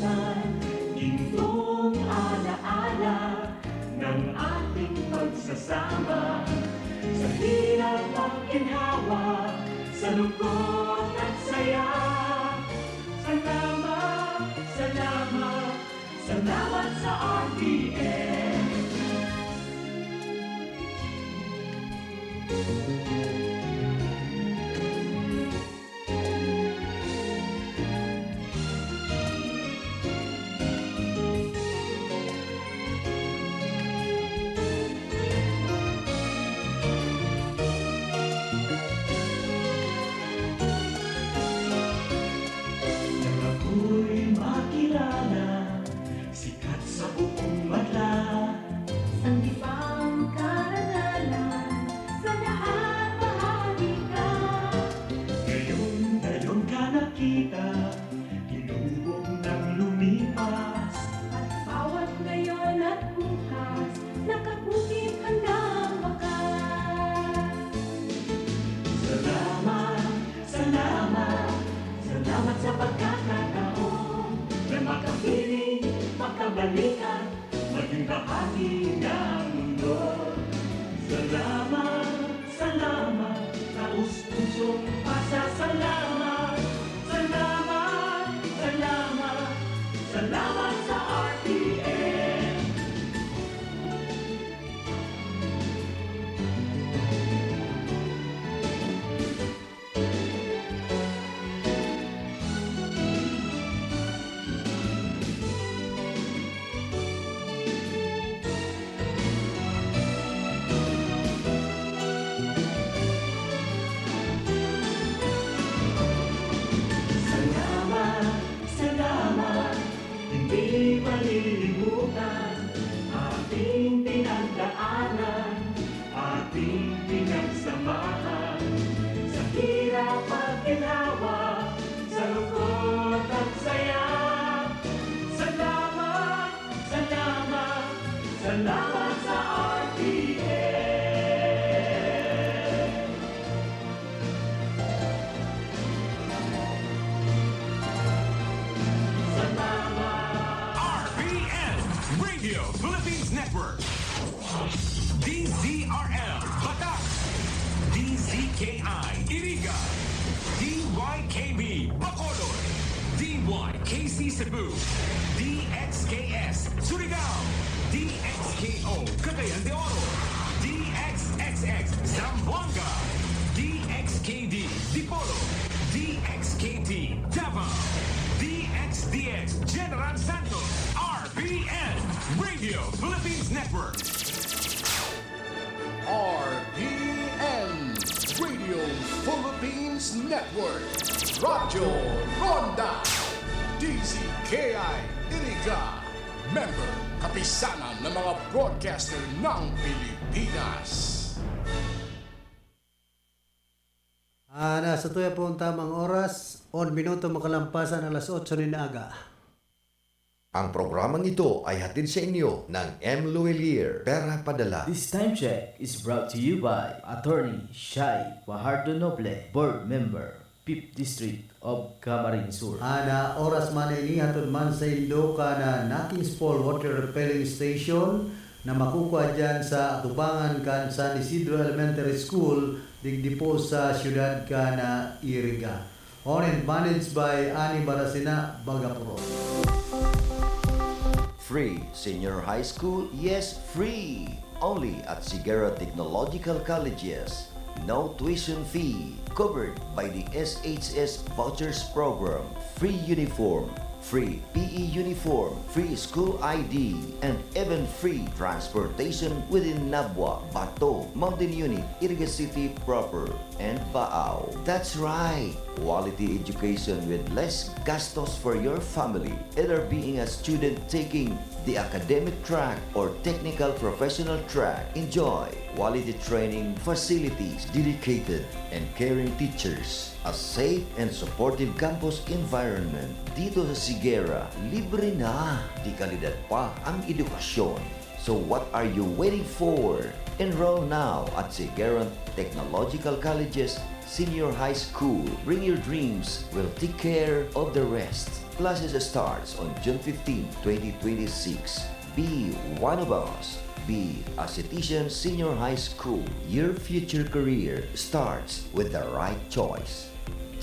kalimutan, gintong alaala ng ating pagsasama. Sa hirap at ginhawa, sa lungkot at saya. Salamat, salamat, salamat sa RTN. Ako'y makilala, sikat sa buong madla. Sanggipang karangalan, sa lahat bahagi ka. Ngayon ka nakita, hinubog ng lumipas. At bawat ngayon at bukas, nakakukit hanggang wakas. Salamat, salamat, salamat sa pagkakataon na makapiling, makabalikan, maging bahagi ng mundo. Salamat, salamat, taus-pusong pasasalamat. Salamat, salamat, salamat sa RTN. Salamat, salamat, hindi malilimutan ating pinagdaanan, ating pinagsamahan. Sa hirap at ginhawa, sa lungkot at saya. Salamat, salamat, salamat sa RTN. RBN Radio Philippines Network, DZRL Batak, DZKI Iriga, DYKB Bacolod, DYKC Cebu, DXKS Surigao, DXKO Cagayan de Oro, DXXX Zamboanga, DXKD Dipolo, DXKT Davao, DXDX General Santos, RBN Radio Philippines Network. RPN Radio Philippines Network, Radyo Ronda, DZKI Iriga, member kapisanan ng mga broadcaster ng Pilipinas. Nasa tuya po ang tamang oras, 1 minuto makalampasan alas 8 ni aga. Ang programang ito ay hatid sa inyo ng M. Luelier Pera Padala. This time check is brought to you by Attorney Shai Fajardo Noble, Board Member, 5th District of Camarines Sur. Ana oras man ini hatod man sa Ilocos na Nakings Fall Water Repelling Station na makukuha dyan sa Tubangan kan San Isidro Elementary School digdi po sa siyudad ka na Iriga. Owned and managed by Ani Barasina, Bagapuro. Free Senior High School? Yes, free! Only at Sigara Technological Colleges. No tuition fee. Covered by the SHS Vouchers Program. Free uniform. Free PE uniform, free school ID, and even free transportation within Nabwa, Bato, Mountain Unit, Iriga City proper, and Baao. That's right! Quality education with less gastos for your family, either being a student taking the academic track or technical professional track. Enjoy quality training facilities, dedicated and caring teachers, a safe and supportive campus environment. Dito sa Sigara, libre na, di kalidad pa ang edukasyon. So what are you waiting for? Enroll now at Sigeron Technological College's Senior High School. Bring your dreams. We'll take care of the rest. Classes starts on June 15, 2026. Be one of us. Be a Citizen Senior High School. Your future career starts with the right choice.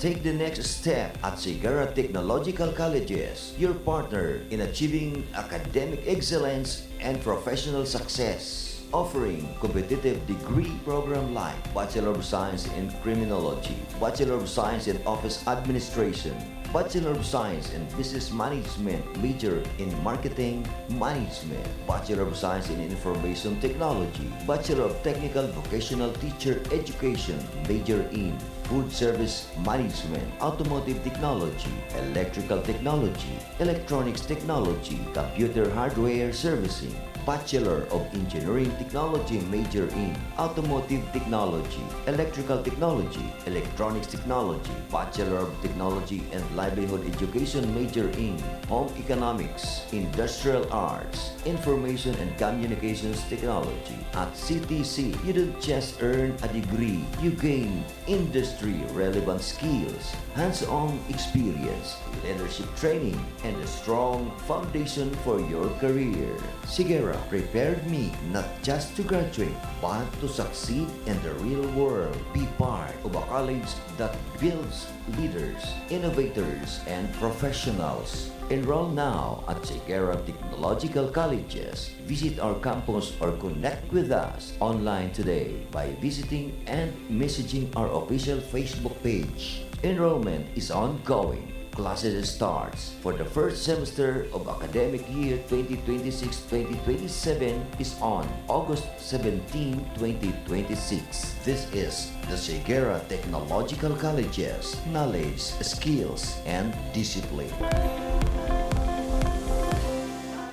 Take the next step at Sigara Technological Colleges, your partner in achieving academic excellence and professional success. Offering competitive degree program like Bachelor of Science in Criminology, Bachelor of Science in Office Administration, Bachelor of Science in Business Management, major in Marketing Management, Bachelor of Science in Information Technology, Bachelor of Technical Vocational Teacher Education, major in Food Service Management, Automotive Technology, Electrical Technology, Electronics Technology, Computer Hardware Servicing, Bachelor of Engineering Technology, major in Automotive Technology, Electrical Technology, Electronics Technology, Bachelor of Technology and Livelihood Education, major in Home Economics, Industrial Arts, Information and Communications Technology. At CTC, you don't just earn a degree, you gain industry-relevant skills, hands-on experience, leadership training, and a strong foundation for your career. Sigara prepared me not just to graduate, but to succeed in the real world. Be part of a college that builds leaders, innovators, and professionals. Enroll now at Sigara Technological Colleges. Visit our campus or connect with us online today by visiting and messaging our official Facebook page. Enrollment is ongoing. Classes starts for the first semester of academic year 2026-2027 is on August 17, 2026. This is the Sigara Technological Colleges, knowledge, skills, and discipline.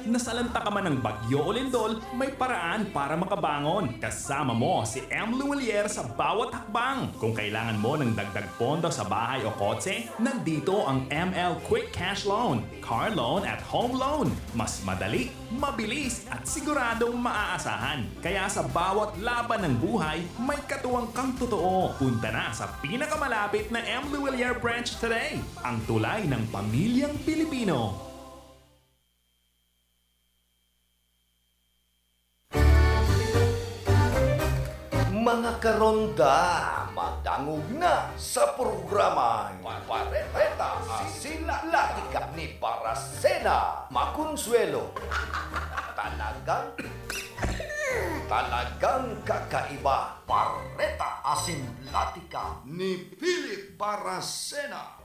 Nasalanta ka man ng bagyo o lindol, may paraan para makabangon. Kasama mo si M. Luwalier sa bawat hakbang. Kung kailangan mo ng dagdag pondo sa bahay o kotse, nandito ang ML Quick Cash Loan, Car Loan at Home Loan. Mas madali, mabilis at siguradong maaasahan. Kaya sa bawat laban ng buhay, may katuwang kang totoo. Punta na sa pinakamalapit na M. Luwalier branch today. Ang tulay ng pamilyang Pilipino. Mga karonda, madangog na sa programa Pareta Asilatika ni Parasena Makunsuelo. Talagang kakaiba. Pareta Asilatika ni Philip Parasena.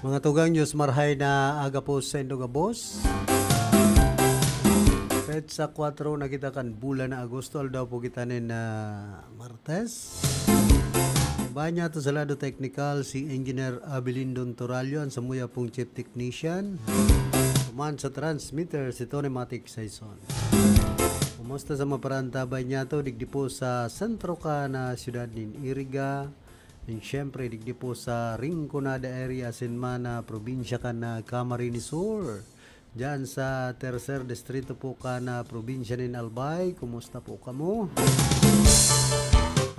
Mga tugang Diyos marhay na aga po sa Indogabos. Kahit sa 4 nakita kan bulan na Agosto, aldaw po kita na Martes. Banya to sa lado technical si Engineer Abilindon Toralio, ang samuya pong Chief Technician. Kuman sa transmitter si Tony Matic Saison. Kumusta sa maparantabay niya to, digdi po sa sentro ka na siyudad ni Iriga. And syempre, digdi po sa Rinconada area, Sinmana, probinsya ka na Camarines Sur. Diyan sa tercer distrito po ka na probinsya ni Albay. Kumusta po ka mo?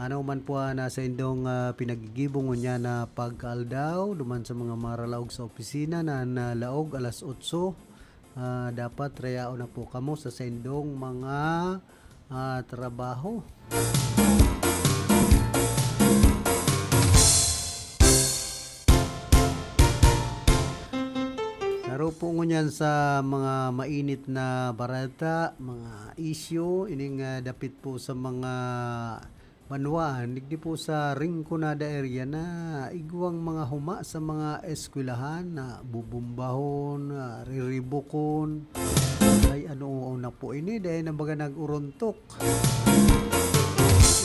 Ano man po na sa indong pinagigibong niya na pagkaldaw, duman sa mga maralaog sa opisina na nalaog alas 8. Dapat reyao na po kamo sa indong mga trabaho. Laro po ngunyan sa mga mainit na barata, mga issue, ining dapit po sa mga banwaan, digdi po sa Rinconada area na iguang mga huma sa mga eskwelahan na bubumbahon, riribukon, ay ano na po ini, dahil na baga nag-urontok.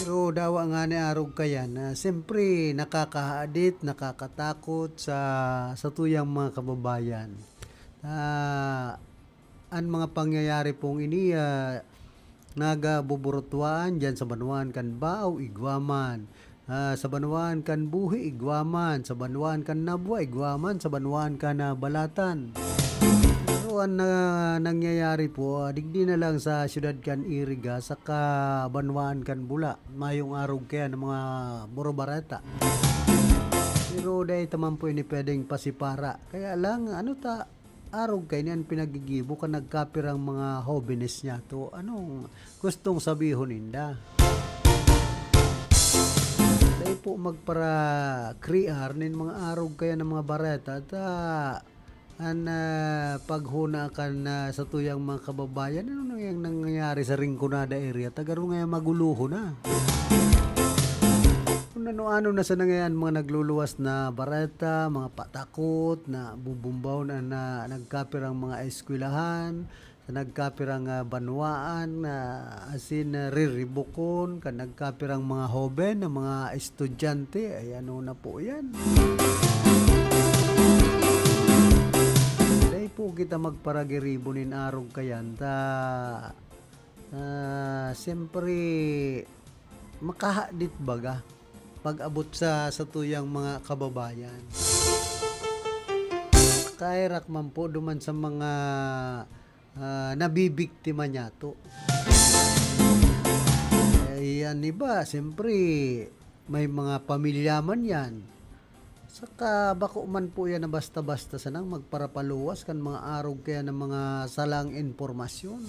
Pero dawa nga ni arog kaya na siyempre nakakahadit, nakakatakot sa tuyang mga kababayan. Ang mga pangyayari pong ini nagabuburutwaan dyan sa Banuan, Canbao, Iguaman. sa Banwaan kan buhi igwaman, sa Banwaan kan nabwa igwaman, sa Banwaan kan balatan. Pero ang nangyayari po, digdi na lang sa syudad kan Iriga, saka Banwaan kan Bula, mayong arog kaya ng mga Borobareta. Pero dahil taman po ini pwedeng pasipara. Kaya lang, arog kayo niyan pinagigibo ka nagkapirang mga hobbies niya to. Anong gustong sabihon ninda? Dahil po magpara kriar nin mga arog kaya ng mga bareta paghuna kan sa tuyang mga kababayan, ano yung nangyayari sa Rinconada area? Tagaro ngayon maguluho na. Kung ano na sa nangyayari mga nagluluwas na bareta, mga patakot, na bubumbaw na nagkapirang mga eskwelahan, nagkapirang banwaan, asin riribukon, nagkapirang mga hoben, mga estudyante, ay ano na po yan. Dahil po kita magparagiribonin arog kayan, siyempre makahadit baga pag-abot sa tuyang mga kababayan. Kairak man po duman sa mga nabibiktima niya to. Yan iba, siyempre may mga pamilya man yan. Saka bako man po yan na basta-basta sanang magparapaluwas kan mga arog kaya ng mga salang informasyon.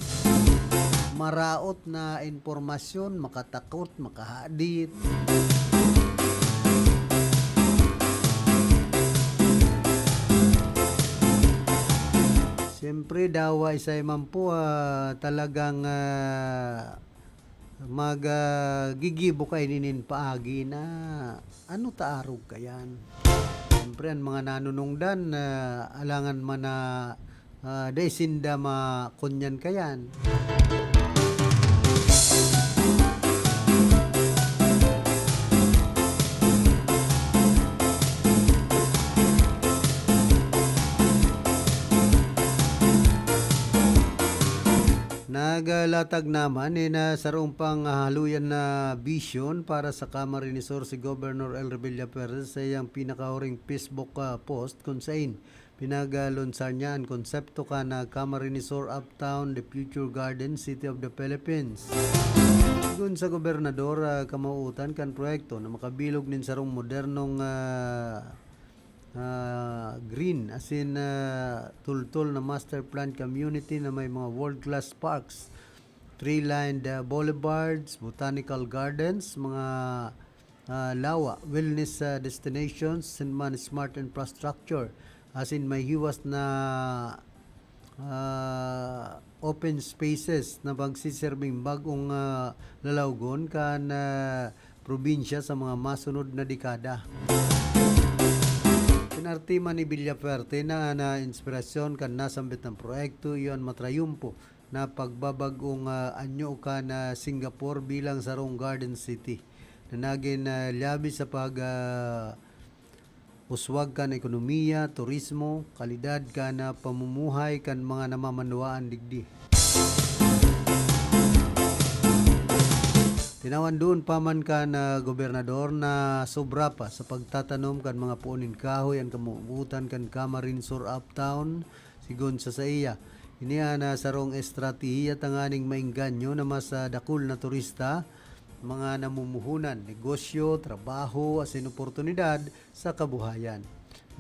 Maraot na informasyon, makatakot, makahadit. Siyempre dawa isay man po talagang gigibo kay ninin paagi na ano taarog kayan. Siyempre ang mga nanunungdan alangan man na desinda makunyan kayan. Nagalatag naman na sarong pang haluyan na vision para sa Camarines Sur si Governor El Rebilla Perez sa iyang pinakauring Facebook post kung saan pinagalonsar niya ang konsepto ka na Camarines Sur Uptown, the future garden city of the Philippines. Sigun sa gobernador, kamauutan kan proyekto na makabilog nin sarong modernong green as in tultol na master plan community na may mga world-class parks, tree-lined boulevards, botanical gardens, mga lawa, wellness destinations, and man smart infrastructure as in may hiwas na open spaces na pagsiserving bagong lalawgon kan probinsya sa mga masunod na dekada. Pinartima ni Villaferte na inspirasyon kan nasambit ng proyekto iyon matrayumpo na pagbabagong anyo ka na Singapore bilang sarong garden city na naging labi sa uswag kan ekonomiya, turismo, kalidad ka na pamumuhay kan mga namamanuaan digdi. Tinawan doon paman ka na gobernador na sobra pa sa pagtatanom kan mga puunin kahoy ang kamubutan kan Camarines Sur Uptown sigon sa iya. Iniya na sarong estratehiya tanganing maingganyo na mas dakul na turista, mga namumuhunan, negosyo, trabaho, asin oportunidad sa kabuhayan.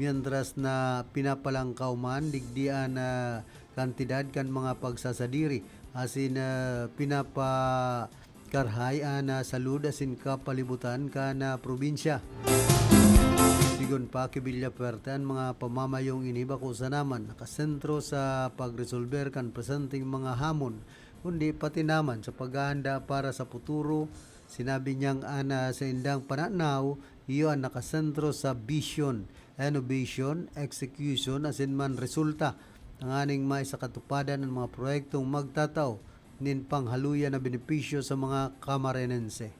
Mientras na pinapalangkaw man digdian na kantidad kan mga pagsasadiri asin karhay na salud asin kapalibutan ka na probinsya. Sigon pa kay Villaferte ang mga pamamayong iniba ko sa naman nakasentro sa pagresolver kan presenteng mga hamon kundi pati naman sa paghahanda para sa futuro. Sinabi niyang sa indang pananaw iyo ang nakasentro sa vision, innovation, execution asin man resulta ang aning may sa katupadan ng mga proyektong magtataw nin panghaluyan na benepisyo sa mga Camarinense.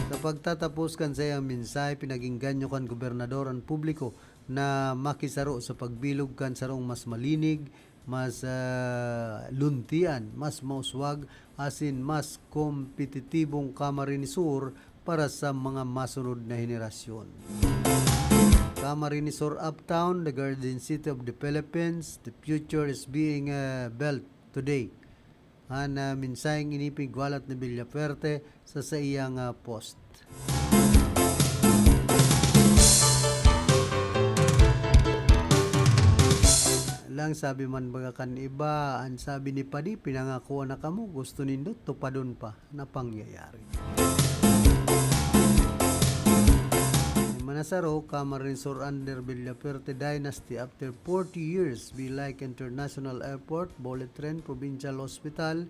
Sa pagtatapos kan sa iyang mensahe, pinagingganyo kan gobernador ang publiko na makisaro sa pagbilog kan sarong mas malinig, mas luntian, mas mauswag, asin mas kompetitibong Camarines Sur para sa mga masunod na henerasyon. Camarines Sur Uptown, the Garden City of the Philippines, the future is being built today. Ana minsayang inipig walat ni Villafuerte sa iyang post. Lang sabi man baga kan iba, ang sabi ni Padi, pinangako na kamo, gusto nindot, tupadon pa na pangyayari. Manasaro, Camarines Sur under Villafuerte Dynasty after 40 years be like International Airport, Bullet Train, Provincial Hospital,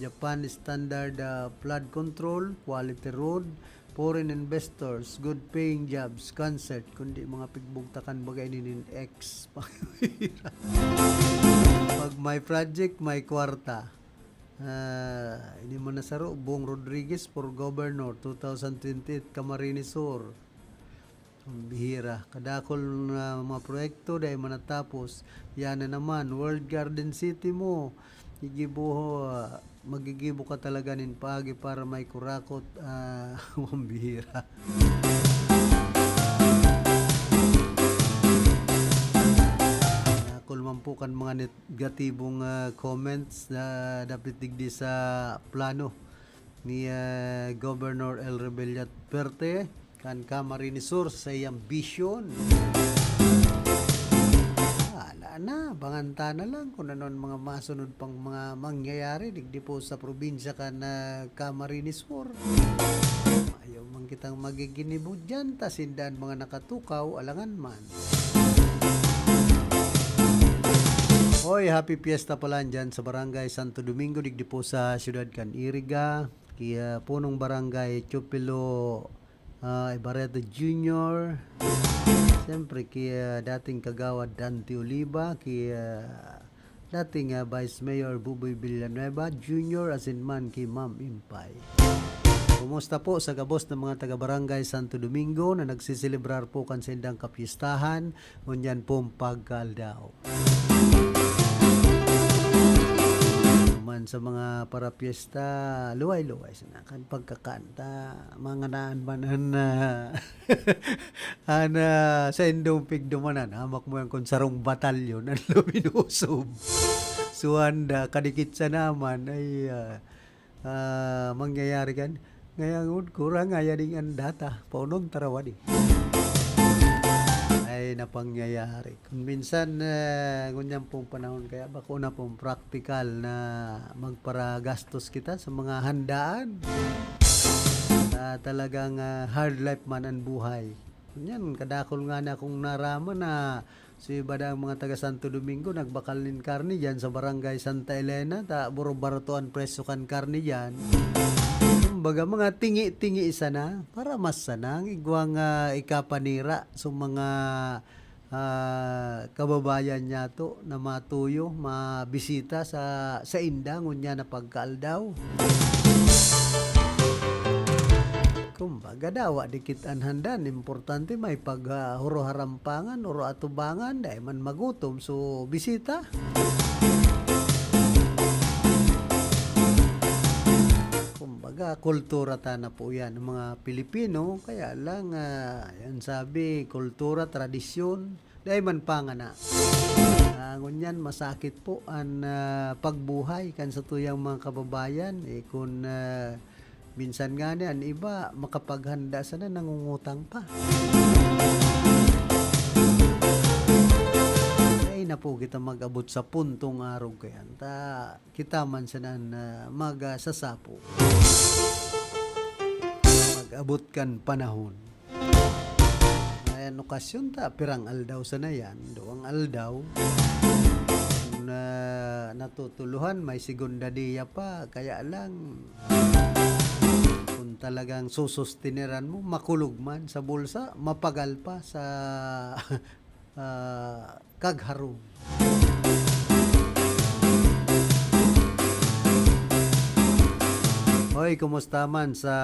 Japan Standard Flood Control, Quality Road, foreign investors, good paying jobs, concert, kundi mga pigbugtakan bagay ninin X. Pag may project, may kwarta. Ini Manasaro, Bong Rodriguez for Governor 2028, Camarines Sur. Bihira. Kadakol na mga proyekto dahil manatapos. Yan na naman, World Garden City mo. Magigibo ka talaga nin pagi para may kurakot. Bihira. Kulman po kan mga negatibong comments na dapat digdi sa plano ni Governor El Rebellat Perte kan Camarines Sur sa iyang vision. Ala na, banganta na lang kung ano mga masunod pang mga mangyayari digdi po sa probinsya kan Camarines Sur. Ayaw man kitang magiginibo dyan, tasindaan mga nakatukaw, alangan man. Hoy, happy fiesta pala dyan sa Barangay Santo Domingo, digdi po sa Siyudad kan Iriga, kaya punong Barangay Chupilo Ibarreto Jr. Siyempre kaya dating kagawad Dante Oliva, kaya dating Vice Mayor Buboy Villanueva Jr. asinman kay Ma'am Impay. Kumusta po sa gabos ng mga taga-barangay Santo Domingo na nagsiselebrar po kan sa indang kapistahan, ngunyan pong pagkaldao. Man sa mga parapiesta, luway-luway sana kan pagkakanta, mga naan manan sa indong pigdumanan, hamak mo yung konsarong batalyon ang luminusob. Suwanda, kadikit sa naman ay mangyayari kan. Ngayon, kurang ayaning ang data, paunong tarawadi. Ay napangyayari. Kung minsan, ngunyan pong panahon, kaya bako na pong practical na magparagastos kita sa mga handaan. Talagang hard life man ang buhay. Kunyan, kadakol nga na kung naraman na si badang mga taga Santo Domingo nagbakal nin karni dyan sa barangay Santa Elena, buro-baratuan preso kan karni dyan. Baga mga tingi-tingi isa na para mas sanang igwang ikapanira sa mga kababayan niya to na matuyo, mabisita sa indang unya na pagkaaldaw. Kumbaga dawa dikit an handan, importante may huro harampangan, huro atubangan, dahil man magutom so bisita. Kultura na po yan ng mga Pilipino, kaya lang yan sabi kultura, tradisyon dahil man pangana ngunyan masakit po ang pagbuhay kan sa tuyang mga kababayan kung minsan nga niyan iba makapaghanda sana nangungutang pa. Na po kita mag-abot sa puntong araw kaya kita man sanan magsasapo mag-abot kan panahon ayan okasyon pirang aldaw sana yan doang aldaw na natutuluhan may segunda diya pa kaya lang kung talagang susustineran mo makulog man sa bulsa mapagal pa sa kagharong. Hoy, kumusta man sa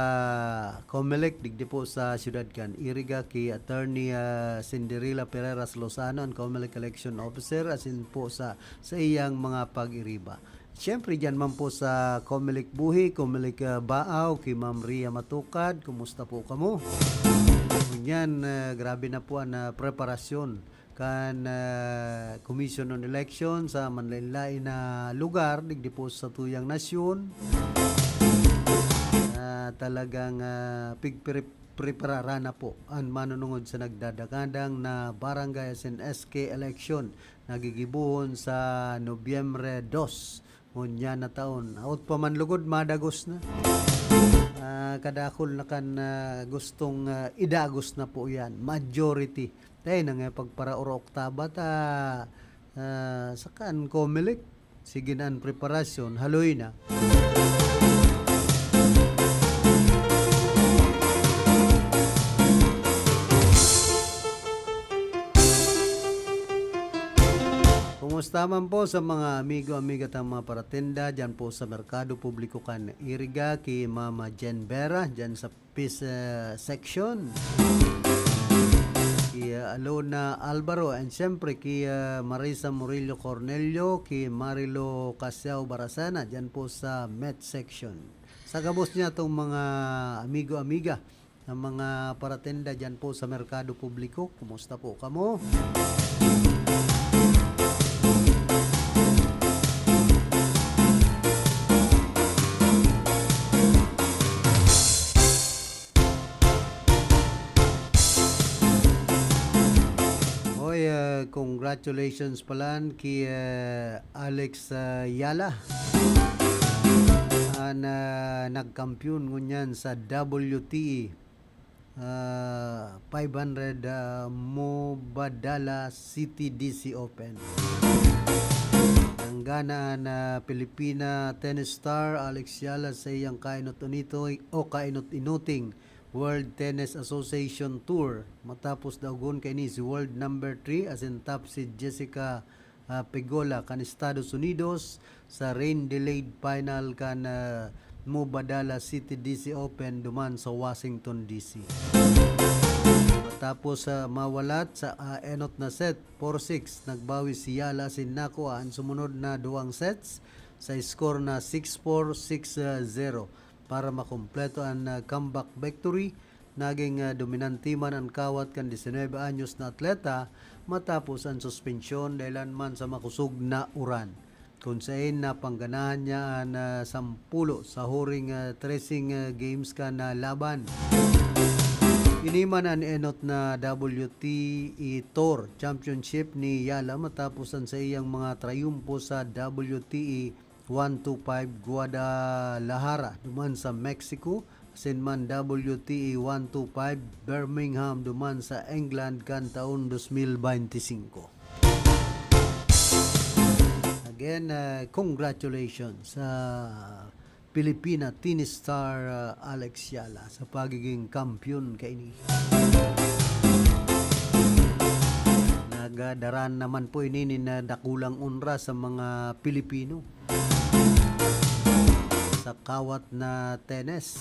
Comelec digdi po sa Siyudad kan Iriga kay Attorney Cinderella Pereras Lozano ang Comelec Election Officer asin po sa iyang mga pag-iriba. Siyempre, dyan man po sa Comelec Buhi, Comelec Baaw, kay Ma'am Ria Matukad, kumusta po kamo? Yan, grabe na po ang preparasyon kan Commission on Election sa manlain-lain na lugar, digdi po sa tuyang nasyon. Talagang pigpreparara na po ang manunungod sa nagdadakandang na barangay SNSK election nagigibuhon sa Nobyembre 2 ngunya na taon. Out pa man lugod, madagos na. Kadakol na kan gustong idagos na po yan. Majority. Tayo na nga pagpara oro oktaba sa kan Comelec. Sige na ang preparasyon. Haloy na. Kumusta man po sa mga amigo-amiga at mga paratenda dyan po sa Merkado Publiko kan Iriga kay Mama Jen Vera dyan sa Peace section. Kay Alona Alvaro and siyempre kay Marisa Murillo Cornelio, kay Marilo Casiao Barasana dyan po sa Met section. Sa gabos niya itong mga amigo-amiga ng mga paratenda dyan po sa Merkado Publiko. Kumusta po kamo? Congratulations pala kay Alex Yala na nagkampiyon ngunyan sa WTE 500 Mubadala City DC Open. Ang gana na Pilipina tennis star Alex Yala sa iyang kainot-inuting World Tennis Association Tour matapos dagon kay ni si world number 3 as in top si Jessica Pegola kan Estados Unidos sa rain delayed final kan Mubadala City DC Open duman sa Washington DC. Matapos mawalat sa enot na set 4-6 nagbawi si Yala sin nakuha ang sumunod na duwang sets sa score na 6-4, 6-0 para makumpleto ang comeback victory. Naging dominante man ang kawat kan 19 anyos na atleta matapos ang suspensyon dahilan man sa makusog na uran. Kung saan na pangganahan niya ang 10 sa huring tracing games ka na laban. Iniman ang enot na WTE Tour Championship ni Yala matapos ang sa iyang mga triumpo sa WTE 125 Guadalajara duman sa Mexico, sinman WTE 125 Birmingham duman sa England kan taon 2025. Again, congratulations sa Pilipina tennis star Alex Yala sa pagiging kampiyon kaini. Nagadaran naman po ini na dakulang unra sa mga Pilipino sa kawat na tennis.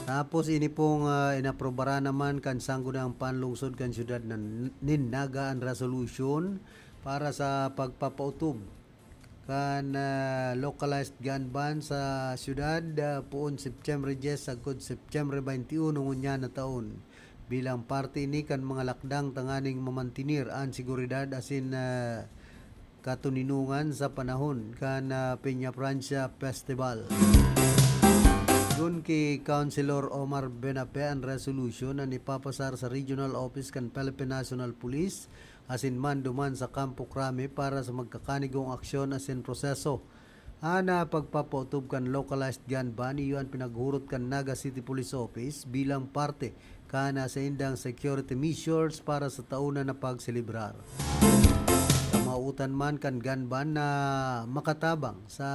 Tapos ini pong inaprobara naman kan sanggunang panlungsod kan syudad na Ninaga ang resolution para sa pagpapautob kan localized gun ban sa syudad poon September 10 sagod September 21 ngunya na taon. Bilang parte ni kan mga lakdang tanganing mamantinir ang seguridad asin katuninungan sa panahon kan Peña Francia Festival. Doon kay Councilor Omar Benape ang resolution na ipapasar sa Regional Office kan Philippine National Police asin man duman sa Campo Crame para sa magkakanigong aksyon asin proseso. Ana pagpapautob kan localized gun ban iyon pinaghurot kan Naga City Police Office bilang parte kana sa indang security measures para sa tauna na pagselebrar. Kamautan man kan gun ban na makatabang sa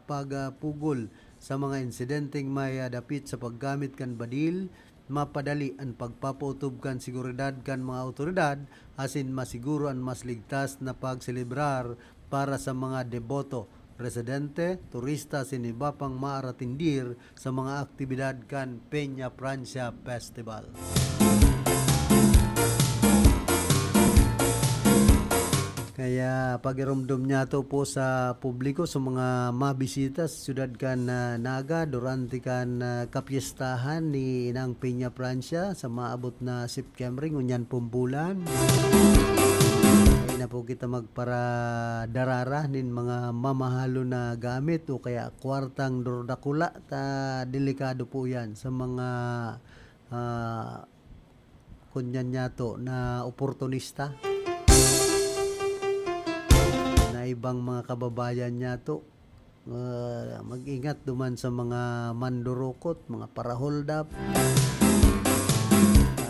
pagpugol sa mga insidenteng may dapit sa paggamit kan badil, mapadali ang pagpapautob kan seguridad kan mga otoridad asin masiguro ang mas ligtas na pagselebrar para sa mga deboto residente, turista sin iba pang maaratindir sa mga aktibidad kan Peña Francia Festival. Kaya pagirumdum niya to po sa publiko sa mga mabisita sa syudad kan Naga durante kan kapiestahan ni Inang Peña Francia sa maabot na September ngunyan pumbulan. Kaya na po kita magpara darara nin mga mamahalo na gamit o kaya kwartang dordakula ta delikado po yan sa mga kunyan niya to na oportunista. Ibang mga kababayan niya to mag-ingat duman sa mga mandurukot, mga paraholdap.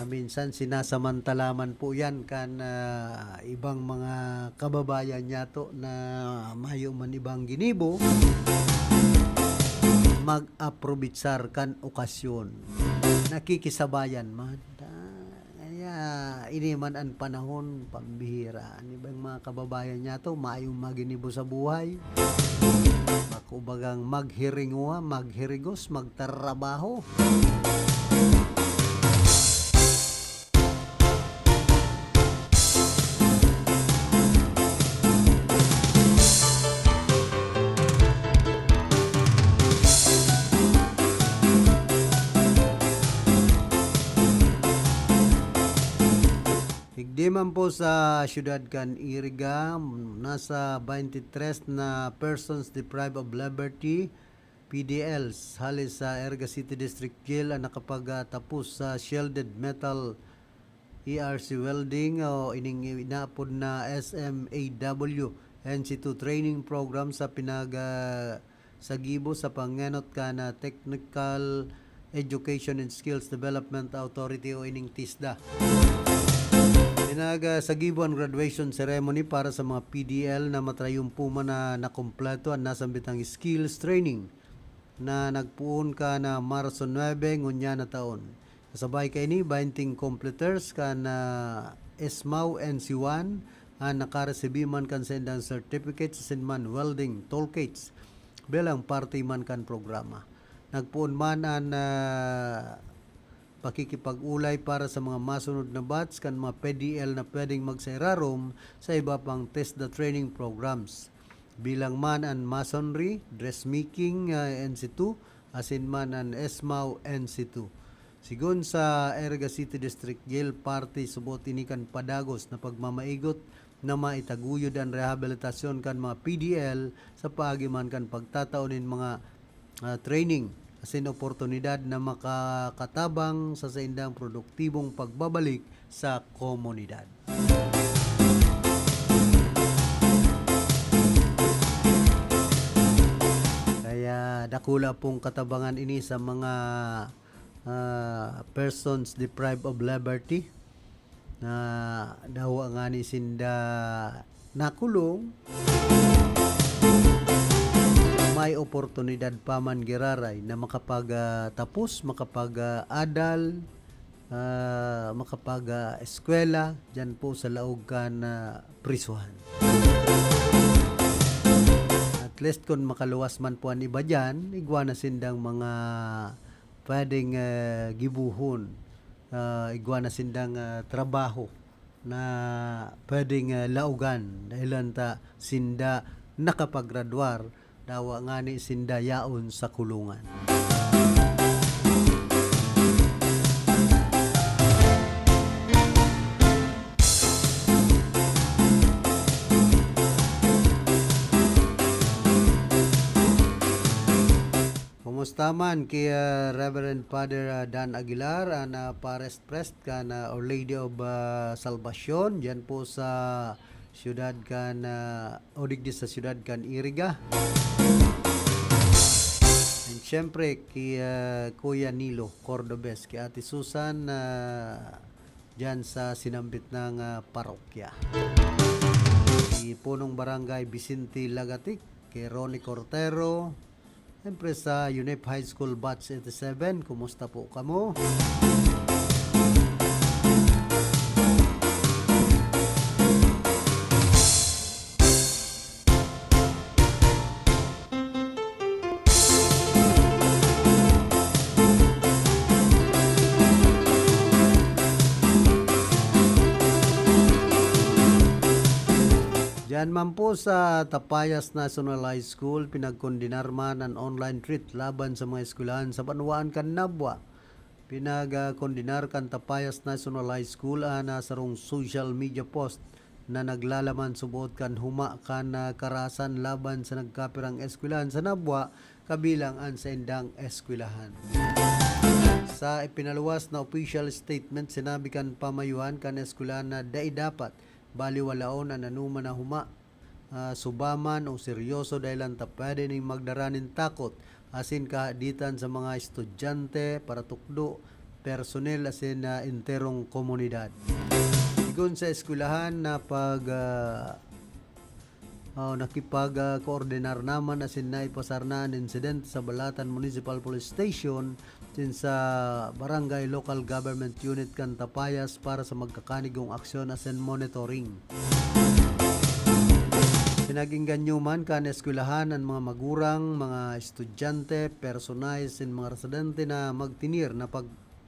Minsan sinasamantalaman po yan kan ibang mga kababayan niya to na mayo man ibang ginibo mag-aprobitsar kan okasyon. Nakikisabayan man. Ini man ang panahon pambihira. Ano ba yung mga kababayan niya to? Maayong maginibo sa buhay. Makubagang maghiringwa, maghirigos, magtrabaho. Di man po sa syudad kan Iriga, nasa 23 na persons deprived of liberty, PDLs, halis sa Iriga City District Jail ang nakapagtapos sa shielded metal ERC welding o ining inapod na SMAW NC2 training program sa sa Gibo sa Pangenot ka na Technical Education and Skills Development Authority o ining TISDA. Sa Gibo ang graduation ceremony para sa mga PDL na matrayumpo na nakompleto ang nasambitang skills training na nagpuon ka na Marso 9 ngunya na taon. Kasabay kay ni 20 completers ka na SMAW NC1 ang nakaresebe man kan sa indang certificates sa man welding toolkits bilang parte man kan programa. Nagpuon man ang pakikipag-ulay para sa mga masunod na batch kan mga PDL na pwedeng magsairarom sa iba pang test the training programs. Bilang man ang masonry, dressmaking NC2, asin man ang SMAW NC2. Sigun sa Iriga City District Jail Party subot inikan padagos na pagmamaigot na maitaguyod ang rehabilitasyon kan mga PDL sa paagiman kan pagtataonin mga training asin oportunidad na makakatabang sa indang produktibong pagbabalik sa komunidad. Kaya dakula pong katabangan ini sa mga persons deprived of liberty na dawa nga ni sinda nakulong, may oportunidad pa man giraray na makapag-tapos, makapag-adal, makapag-eskwela dyan po sa laog ka na prisuhan. At least kung makaluwas man po ang iba dyan, igwa na sindang mga pwedeng gibuhon, igwa na sindang trabaho na pwedeng laugan dahil ta sinda nakapaggraduar dawa nga ni sinda yaon sa kulungan. Kumusta man kay Reverend Father Dan Aguilar na Pares Prest ka na Our Lady of Salvacion diyan po sa siyudad kan Odigdi sa siyudad kan Iriga. And syempre kay Kuya Nilo Cordobes, kay Ate Susan dyan sa sinambit ng parokya. Kay Punong Barangay Vicente Lagatik, kay Ronnie Cortero, syempre sa UNEP High School Batch 87, kumusta po kamo? Diyan man po sa Tapayas National High School, pinagkondinar man ang online treat laban sa mga eskwelahan sa Banwaan kan Nabwa. Pinagkondinar kan Tapayas National High School ana sarong social media post na naglalaman subot kan huma kan karasan laban sa nagkapirang eskwelahan sa Nabwa kabilang ang sa indang eskwelahan. Sa ipinaluwas na official statement, sinabi kan pamayuhan kan eskwelahan na dapat baliwalaon ang anuman na huma, subaman o seryoso dahil ang pwede ning magdaranin takot asin kahaditan sa mga estudyante para tukdo, personel asin interong komunidad. Igon sa eskwelahan na nakipag-koordinar naman asin na ipasarnaan incident sa Balatan Municipal Police Station din sa Barangay Local Government Unit kan Tapayas para sa magkakanigong aksyon asin monitoring. Pinaginganyuman kan eskwelahan ang mga magurang, mga estudyante, personay sin mga residente na magtinir na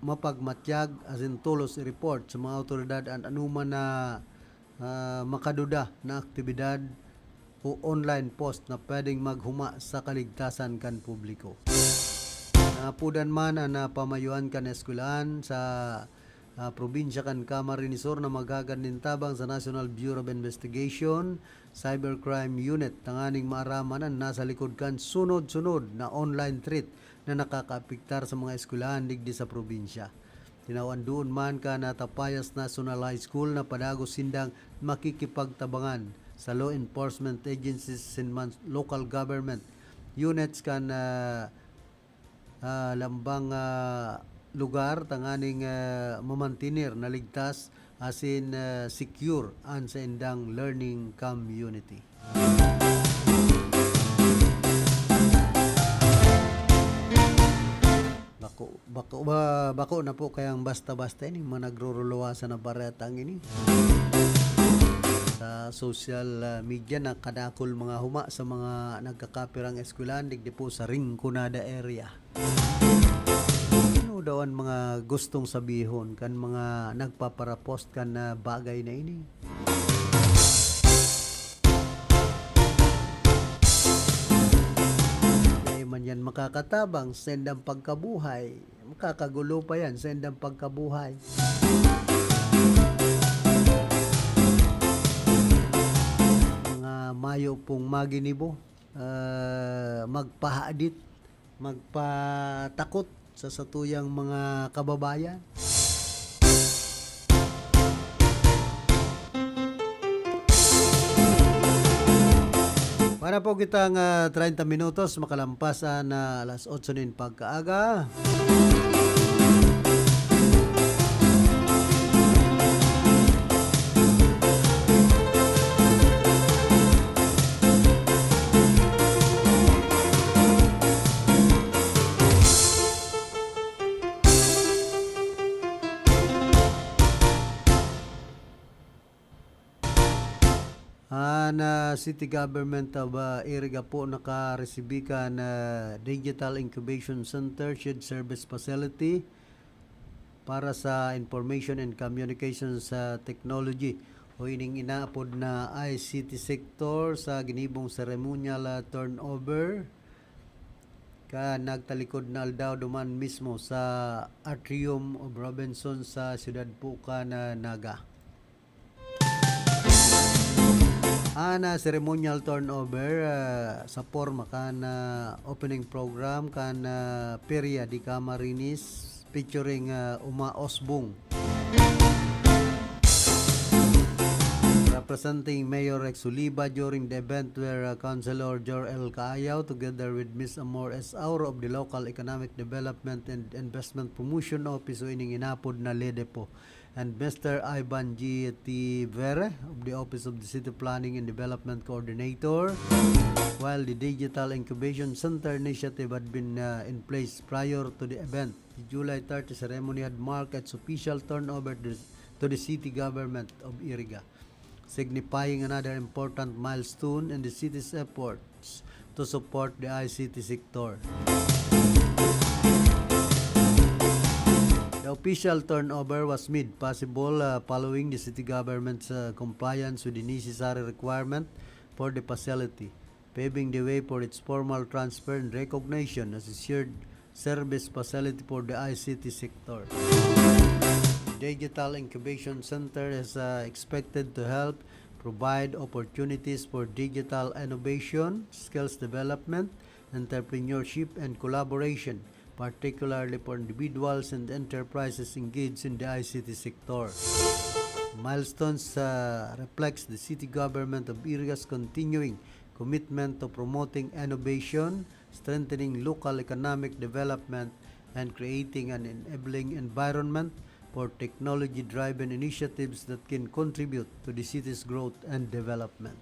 mapagmatyag asin tulos i-report sa mga awtoridad ang anuman na makaduda na aktibidad o online post na pwedeng maghuma sa kaligtasan kan publiko. Napudan man ang pamayuan kan eskwelahan sa probinsya kan Camarines Sur na magaganintabang sa National Bureau of Investigation, Cybercrime Unit, tanganing maaraman ang nasa likod kan sunod-sunod na online threat na nakakaapektar sa mga eskwelahan digdi sa probinsya. Tinawan doon man ka na Tapayas National High School na padagos sindang makikipagtabangan sa law enforcement agencies in local government units kan lambang lugar tanganing mamantinir na ligtas asin secure ang sa indang learning community. Bako na po kayang basta-basta ini mga nagruruluwasan na baretang ini sa social media na kadakol mga huma sa mga nagkakapirang eskwelahan digdi po sa Rinconada area. Ano daw ang mga gustong sabihon kan mga nagpaparapost kan na bagay na ini? Kaya man yan makakatabang sa indang pagkabuhay, makakagulo pa yan sa indang pagkabuhay. Mayo pong maginibo, magpahadit, magpatakot sa satuyang mga kababayan. Para po kitang 30 minutos makalampasan na alas 8 nin pagkaaga. Na City Government of Iriga po nakaresibi ka na Digital Incubation Center Shared Service Facility para sa Information and Communications Technology o ining inaapod na ICT sector sa ginibong ceremonial turnover ka nagtalikod na aldaw duman mismo sa Atrium of Robinson sa siyudad Puka na Naga. Ana ceremonial turnover sa forma kan opening program kan Peria di Camarines featuring Uma Osbong representing Mayor Rex Uliba during the event where Councilor Jor-El Caayaw together with Ms. Amor S. Auro of the Local Economic Development and Investment Promotion Office o ining inapod na LEDEPO and Mr. Ivan G. T. Vere of the Office of the City Planning and Development Coordinator. While the Digital Incubation Center initiative had been in place prior to the event, the July 30 ceremony had marked its official turnover to the City Government of Iriga, signifying another important milestone in the city's efforts to support the ICT sector. The The official turnover was made possible following the city government's compliance with the necessary requirement for the facility, paving the way for its formal transfer and recognition as a shared service facility for the ICT sector. Digital Incubation Center is expected to help provide opportunities for digital innovation, skills development, entrepreneurship, and collaboration, particularly for individuals and enterprises engaged in the ICT sector. Milestones reflects the city government of Iriga's continuing commitment to promoting innovation, strengthening local economic development, and creating an enabling environment for technology-driven initiatives that can contribute to the city's growth and development.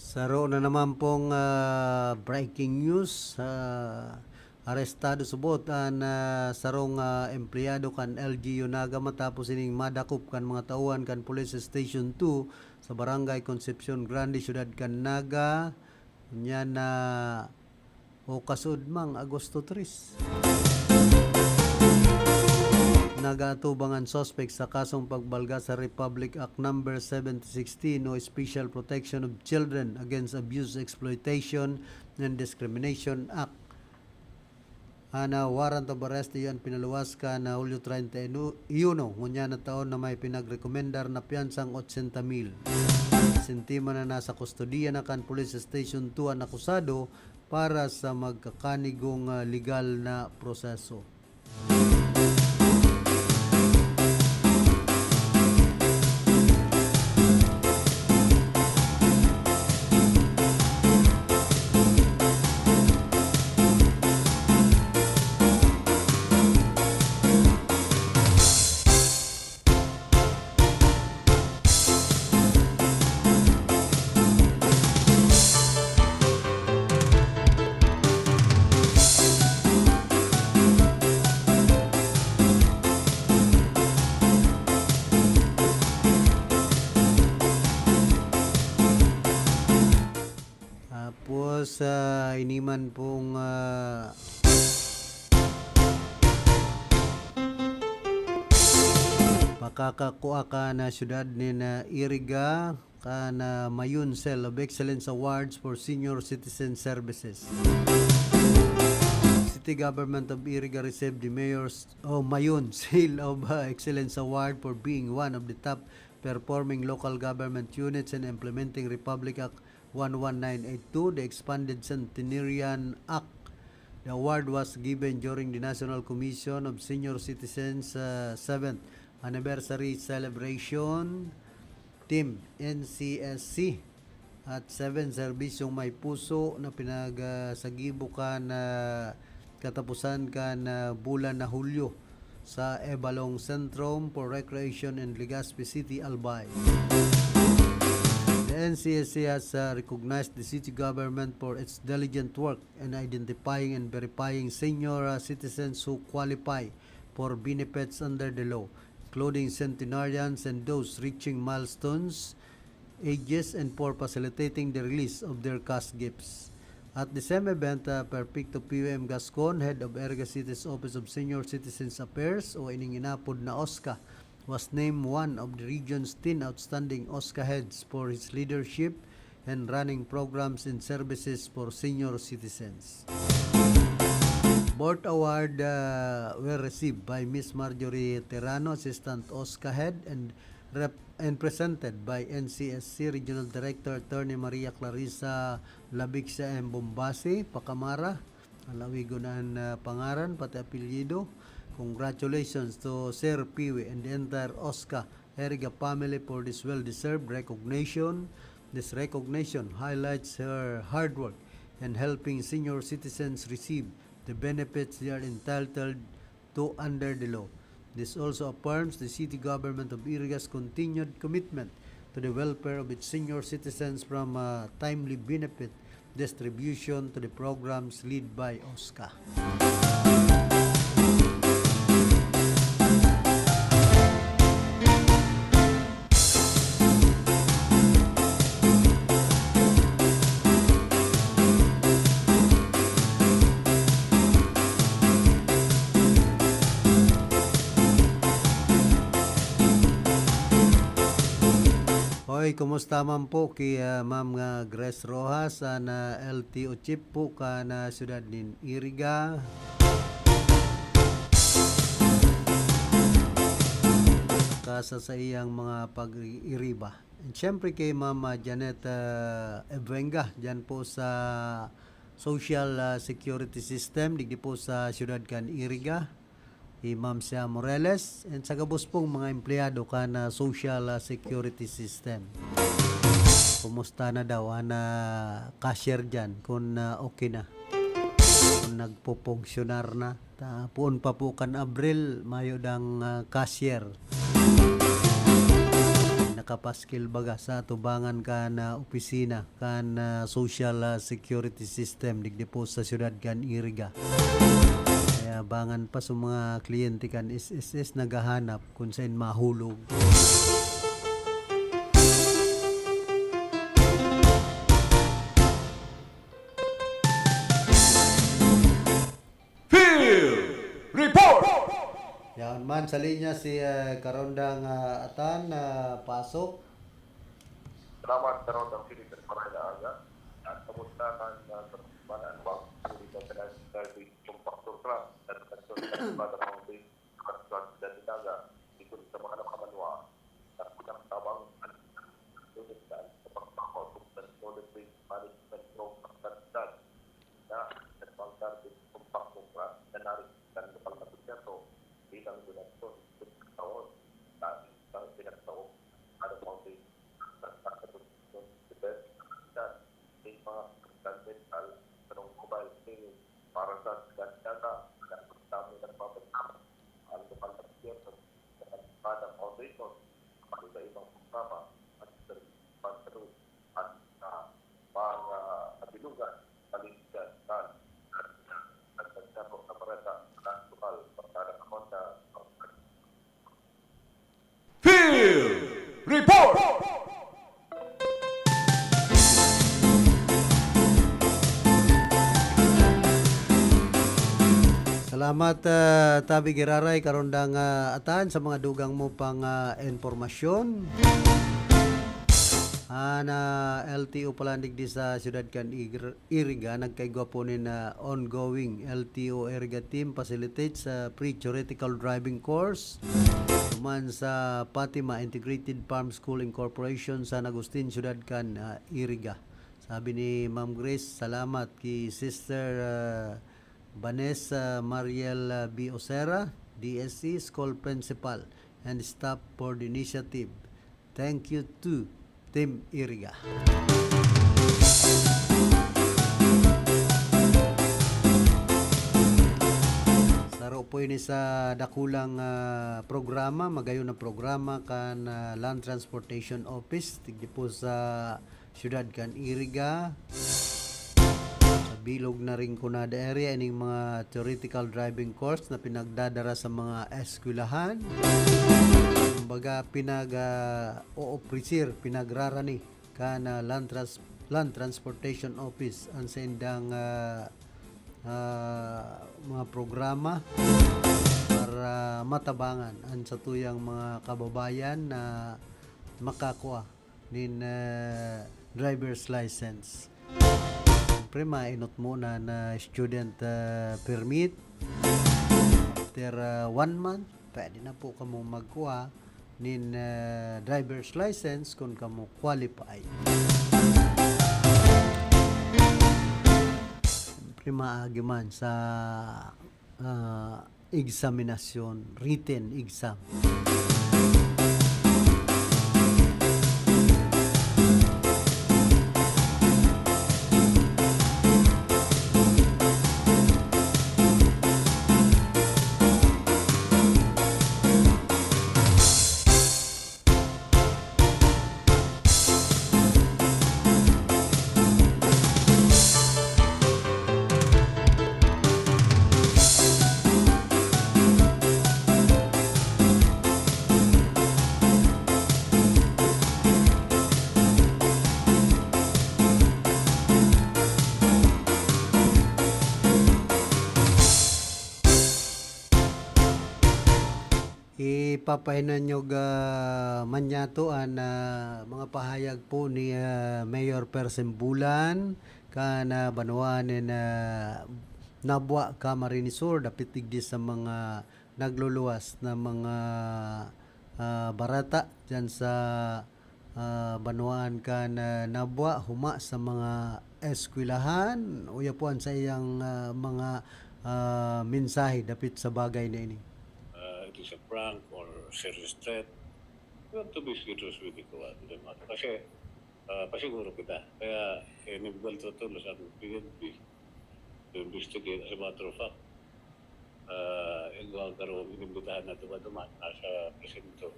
Saro na naman pong breaking news. Arestado subot ang sarong empleyado kan LG Yunaga matapos ining madakop kan mga tauhan kan Police Station 2 sa Barangay Concepcion Grande, Ciudad kan Naga. Nya na Okasud mang Agosto 3. Nagatubangan suspect sa kasong pagbalga sa Republic Act No. 7016 o Special Protection of Children Against Abuse, Exploitation, and Discrimination Act. Ana warrant of arrest yan pinaluwas ka na Hulyo 31 ngunya na taon na may pinagrekomendar na piyansang 80,000. Sintima na nasa kustodiya na kan Police Station 2 ang akusado para sa magkakanigong legal na proseso. Tapos iniman pong pakakakuha ka na syudad ni na Iriga ka na Mayun Cell of Excellence Awards for Senior Citizen Services. City Government of Iriga received the Mayor's Mayun Seal of Excellence Award for being one of the top performing local government units in implementing Republic Act 11982, the expanded Centenarian Act. The award was given during the National Commission of Senior Citizens 7th Anniversary Celebration Team NCSC at 7 serbisyong may puso na pinagsagibo ka na katapusan ka na bulan na Hulyo sa Ebalong Centrum for Recreation in Legazpi City, Albay. The NCSC has recognized the city government for its diligent work in identifying and verifying senior citizens who qualify for benefits under the law, including centenarians and those reaching milestones, ages, and for facilitating the release of their cash gifts. At the same event, Perfecto P.U.M. Gascon, head of Iriga City's Office of Senior Citizens Affairs o ining inapod na OSCA, was named one of the region's 10 outstanding OSCA heads for his leadership and running programs and services for senior citizens. Board award were received by Ms. Marjorie Terrano, Assistant OSCA Head, and presented by NCSC Regional Director Attorney Maria Clarissa Labixia M. Bombasi, Pacamara, Alawigonan pangaran pati apelyido. Congratulations to Sir Piwi and the entire Oscar Eriga family for this well-deserved recognition. This recognition highlights her hard work in helping senior citizens receive the benefits they are entitled to under the law. This also affirms the city government of Iriga's continued commitment to the welfare of its senior citizens from timely benefit distribution to the programs led by OSCA. Hoy, kumusta man po kay Ma'am Grace Rojas na LTO Chief po ka na siyudad nin Iriga. Kasa sa iyang mga pag-iriba. And syempre kay Ma'am Janet Ebenga dyan po sa Social Security System digdi po sa siyudad kan Iriga. Ma'am Sia Morales and sa gabos pong mga empleyado ka na Social Security System. Kumusta na daw na cashier dyan kung okay na, kung nagpo-funcionar na puon pa po kan Abril mayo dang cashier nakapaskil baga sa tubangan ka na opisina kan Social Security System digdi po sa siyudad kan Iriga. Abangan pa sa mga kliyente kan SSS naghahanap kung saan mahulog. Field Report! Yan man sa linya si Karondang Atan pasok. Selamat Karondang Philippines Marayla Aga at kamusta kan terbanan bang dito sa service compactor truck dan kantor pada mobil truck dan tenaga ikut sa mga nakamanwa at kung tabang tunod sa pagpapakot dan monitoring management program na ang service compactor truck na narisan sa pagpapakot bilang donasyon sa taon at sa pinagtaon ada mobil dan mga mental ng mobile phone para sa data dan pertama dan pembentangan al lokal terbiasa dengan pada foundation pada ibang programa at terus at mga kabilugan paligid dan sa mereka dan lokal perkara konda Field Report! Salamat Tabi Giraray Karondang Atan sa mga dugang mo pang informasyon. Na LTO palandig di sa siyudad kan Iriga nagkaigwa po ni na ongoing LTO Iriga team facilitates sa pre-theoretical driving course tuman sa Fatima Integrated Farm School Incorporation sa Agustin siyudad kan Iriga. Sabi ni Ma'am Grace, salamat kay Sister Vanessa Mariel B. Osera, DSC School Principal and staff for the initiative. Thank you to Team Iriga. Saro po ini sa dakulang programa, magayon na programa kan Land Transportation Office tigdi po sa siyudad kan Iriga. Bilog na rin kunada area ining mga theoretical driving course na pinagdadara sa mga eskwelahan. Kumbaga pinag-o-officer, pinagrarani ka na Land Transportation Office ang sendang mga programa para matabangan ang sa tuyang mga kababayan na makakuha nin driver's license. Siyempre, mainot muna na student permit. After 1 month, pwede na po kamo magkuha nin driver's license kung kamo qualify. Siyempre, maagi man sa examinasyon, written exam. Ipapahinan nyo manyatuan na mga pahayag po ni Mayor Persembulan kana banuanin na nabwa ka Marinisur dapitig di sa mga nagluluwas na mga barata dyan sa banuan ka na nabwa huma sa mga eskwelahan uya po sa iyang mga mensahe dapit sa bagay na ini. It is a prank or serious threat, you have to be serious with the matter. Kasi pasiguro kita. Kaya inibigal tutulo sa PNP to investigate. As a matter of fact, karoon inimbitahan na dumaduma nasa presinto.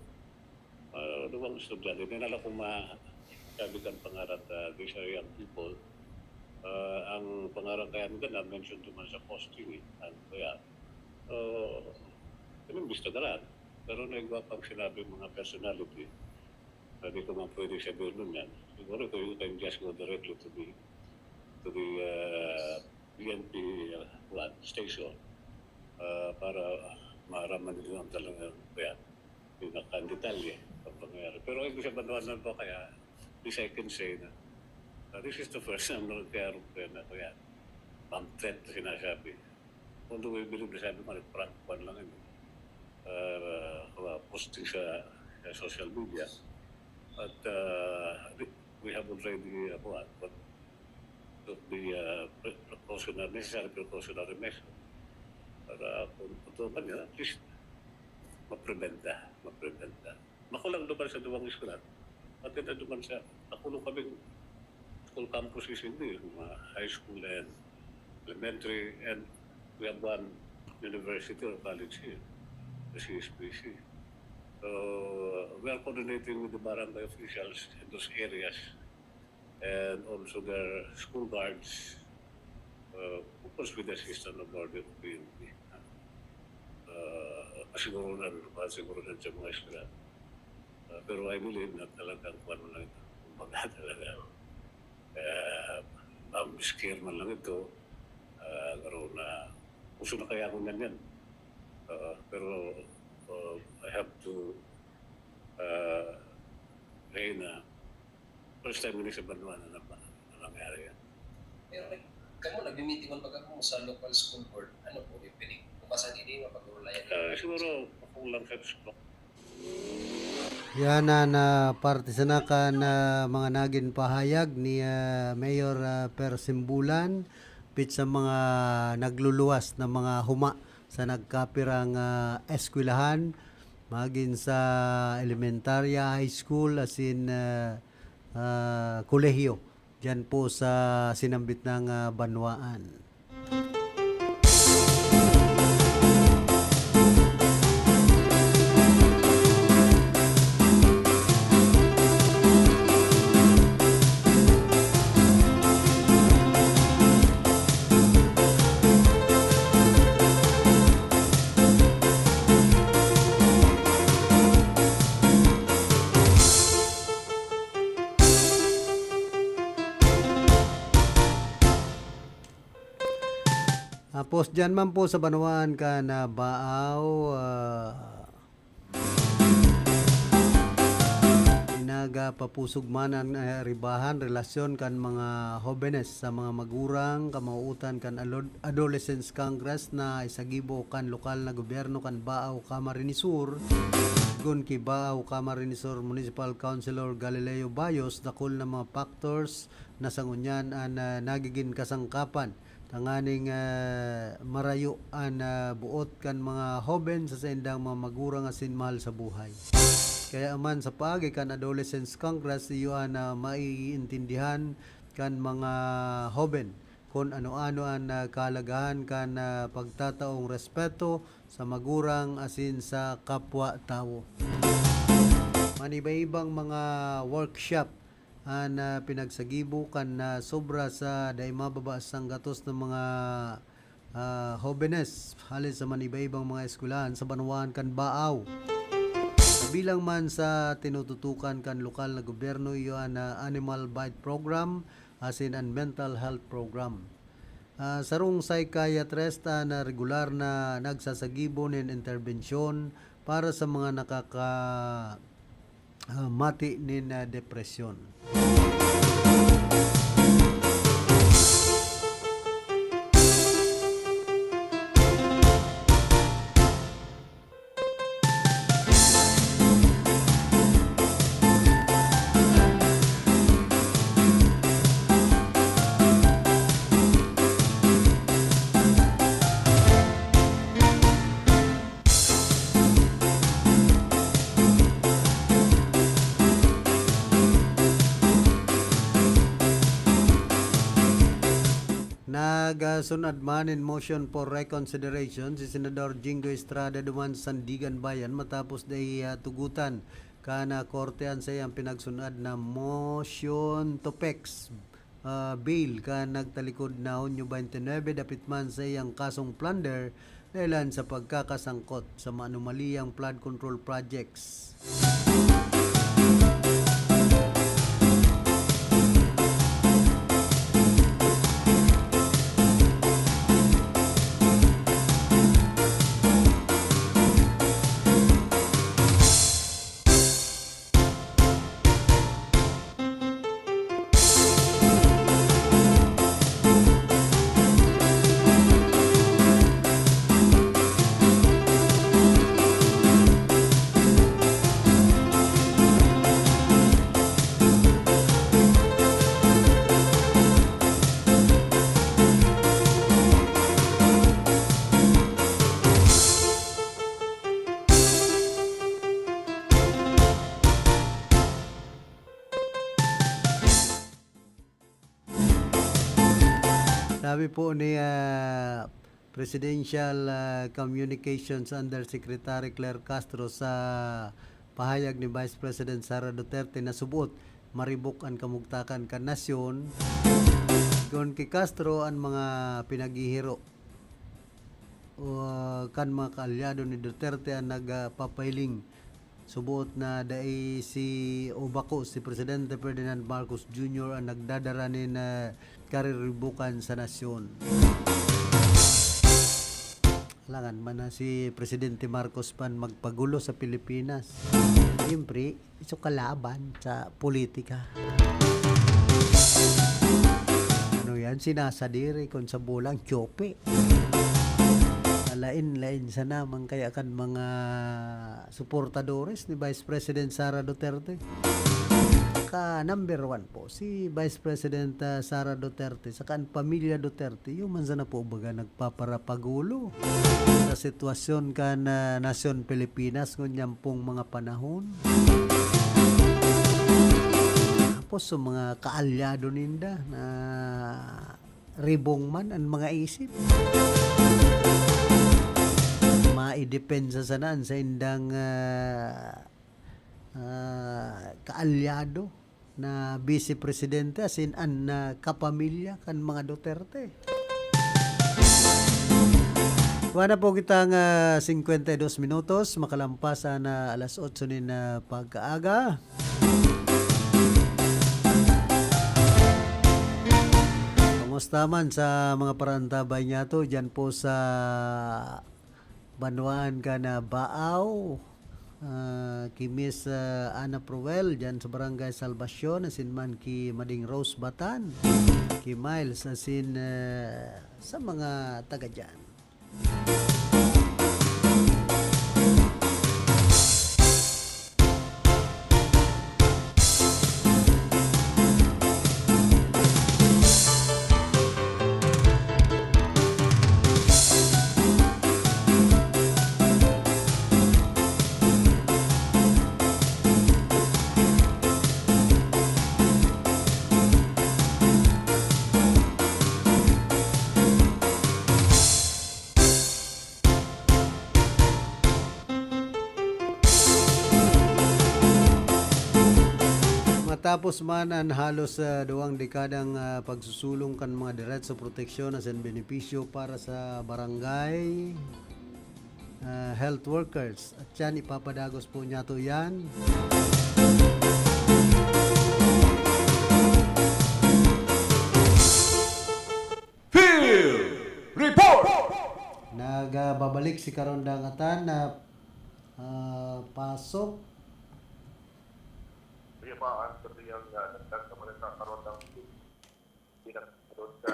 Lumang estudyante. Dinala kong masabitan pangarap these are young people. Ang pangarap kaya nila na-mention naman sa posting. Kaya, inimbista ka lang. Pero nagwa pang sinabi mga personality. Hindi ko man pwede sabihin nun yan. Siguro ko you can just go directly to the PNP station para maaraman nila ang talagang yan. Yung nakandetalye ang pangyayari. Pero ibig sa banuanan po kaya, this I can say na this is the first time na nagkayarong na kaya ang threat na sinasabi. Kung do we believe na sabi mo, prank one lang yun. Posting sa social media. But we have already took the necessary precautionary measure para kung ito man yan, at least mapreventa. Makulang naman sa duwang eskwela. At ito naman sa, nakulong kaming school campuses hindi, high school and elementary, and we have one university or college here, the CSPC. So we are coordinating with the barangay officials in those areas and also their school guards, of course with the assistance of our PNP. Siguro na sa mga eskwela. Pero I believe na talagang kung ano lang ito. Kumbaga talaga. Scare man lang ito. Karoon na puso na kaya akong ganyan. Pero I have to ngayon na first time hindi sa Banuan na nangyari yan. Pero kamu nag-meeting on baga mo sa local school board, ano po yung pinig? Bukasan hindi mapag-ulayan? Siguro ako lang sa stock. Yan na partisanakan na mga naging pahayag ni Mayor Persembulan pit sa mga nagluluwas na mga huma sa nagkapirang eskwelahan maging sa elementarya, high school as in kolehiyo dyan po sa sinambit ng Banwaan. Tapos dyan man po sa Banuan ka na Baaw, nagapapusog man ang ribahan relasyon kan mga hobenes sa mga magurang kamauutan kan Adolescents Congress na isagibo kan lokal na gobyerno kan Baaw Camarines Sur gun ki Baaw Camarines Sur Municipal Councilor Galileo Bayos dakol na mga factors na sangunyan an nagiging kasangkapan tanganing marayo an buot kan mga hoben sa sendang mga magurang asin mahal sa buhay. Kaya man sa paagi kan Adolescents Congress iyo na maiintindihan kan mga hoben kung ano-ano ang kalagahan kan pagtataong respeto sa magurang asin sa kapwa-tao. Maniba-ibang mga workshop ang pinagsagibo kan sobra sa dai mababa sang gatos ng mga hobenes halin sa maniba-ibang mga eskwelahan sa Banwaan kan Baaw. Bilang man sa tinututukan kan lokal na gobyerno iyo ang Animal Bite Program asin ang Mental Health Program. Sarong psychiatrist na regular na nagsasagibo nin interbensyon para sa mga mati nin depresyon. Nagsunod man in motion for reconsideration si Senador Jingo Estrada duman Sandigan Bayan matapos day tugutan kana kortean sa iyang pinagsunod na motion to pex bail ka nagtalikod na Hunyo 29 dapit man sa iyang kasong plunder dahilan sa pagkakasangkot sa manumaliyang flood control projects. Sabi po ni Presidential Communications Undersecretary Claire Castro sa pahayag ni Vice President Sara Duterte na subot maribok ang kamugtakan kan nasyon. Kung kay Castro ang mga pinaghihiro kan mga kaalyado ni Duterte ang nagpapailing subuot na dai si Obako si Presidente Ferdinand Marcos Jr. ang nagdadaranin na kariribukan sa nasyon. Langan man na si Presidente Marcos pan magpagulo sa Pilipinas. Siyempre, iso kalaban sa politika. Ano yan? Sinasadiri kung sa bulang tyope. Lain-lain sa naman kaya kan mga suportadores ni Vice President Sara Duterte. Number 1 po si Vice President Sara Duterte sa kan pamilya Duterte yung man na po baga nagpaparapagulo sa sitwasyon kan nasyon Pilipinas ngunyang pong mga panahon. Tapos sa mga kaalyado ninda na ribong man ang mga isip maidepensa sanan sa indang kaalyado na Vice Presidente asin an kapamilya kan mga Duterte. Wala po kitang 52 minutos makalampas na alas 8 nin pagkaaga. Kamusta man sa mga parantabay niya to dyan po sa Banwaan ka na Baaw ki Miss Ana Proel dyan sa Barangay Salvacion, asin man ki Mading Rose Batan, ki Miles, asin sa mga taga dyan. Matapos man ang halos duwang dekadang pagsusulong kan mga diretso proteksyon at benepisyo para sa barangay health workers. At yan, ipapadagos po niya to yan. Field Report! Nagbabalik si Karondangatan na pasok. Kaya pa, ang sabi ang nagkakaroon ng karoon ng pinagkaroon sa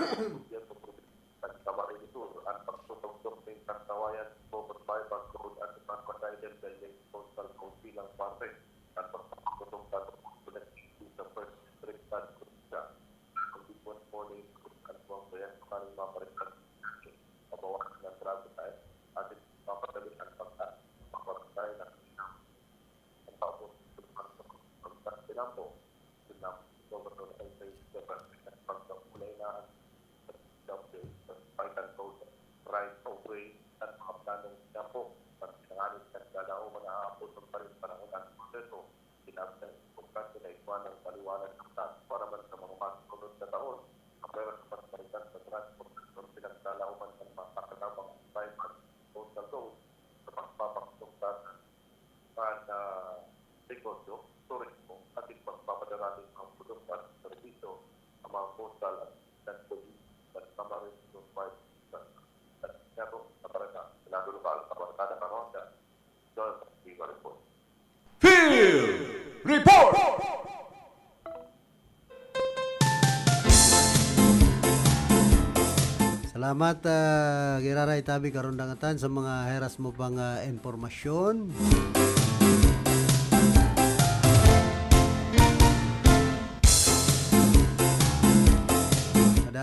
yan po pagkawarin ito ang pagsutok-tok ng kasawayan po berbay pagkaroon at pagkakaroon ng postal code bilang parte at pagsutok sa pagkaroon sa first district at sa kondisyon po ng at mga bayan karing maparitan kabawa ng trago tayo at mapagaling ang pagkakay na ang tapos Pinampo, Governor ay sa Japan at pagkakulay na ang Python Code, right of way at mga planong Pinampo at pinangalit at galaw manaapos ng parin panahon at proseso pinagsan kung kasi na ikuan ng paliwanag ng taas para man sa mga masusunod na taon ang pera sa pagpalitan sa transport at pinagdalauman ng mga kakatabang Python Postal Code sa pagpapakasok sa negosyo, turismo, at pagpapadala ng mga produkto at servisyo ang mga postal at transport at samarin ng at neto sa parada sa lokal sa barkada karonda doon sa Viva Report. Field Report! Salamat Giraray Tabi Karondangatan sa mga heras mo pang informasyon.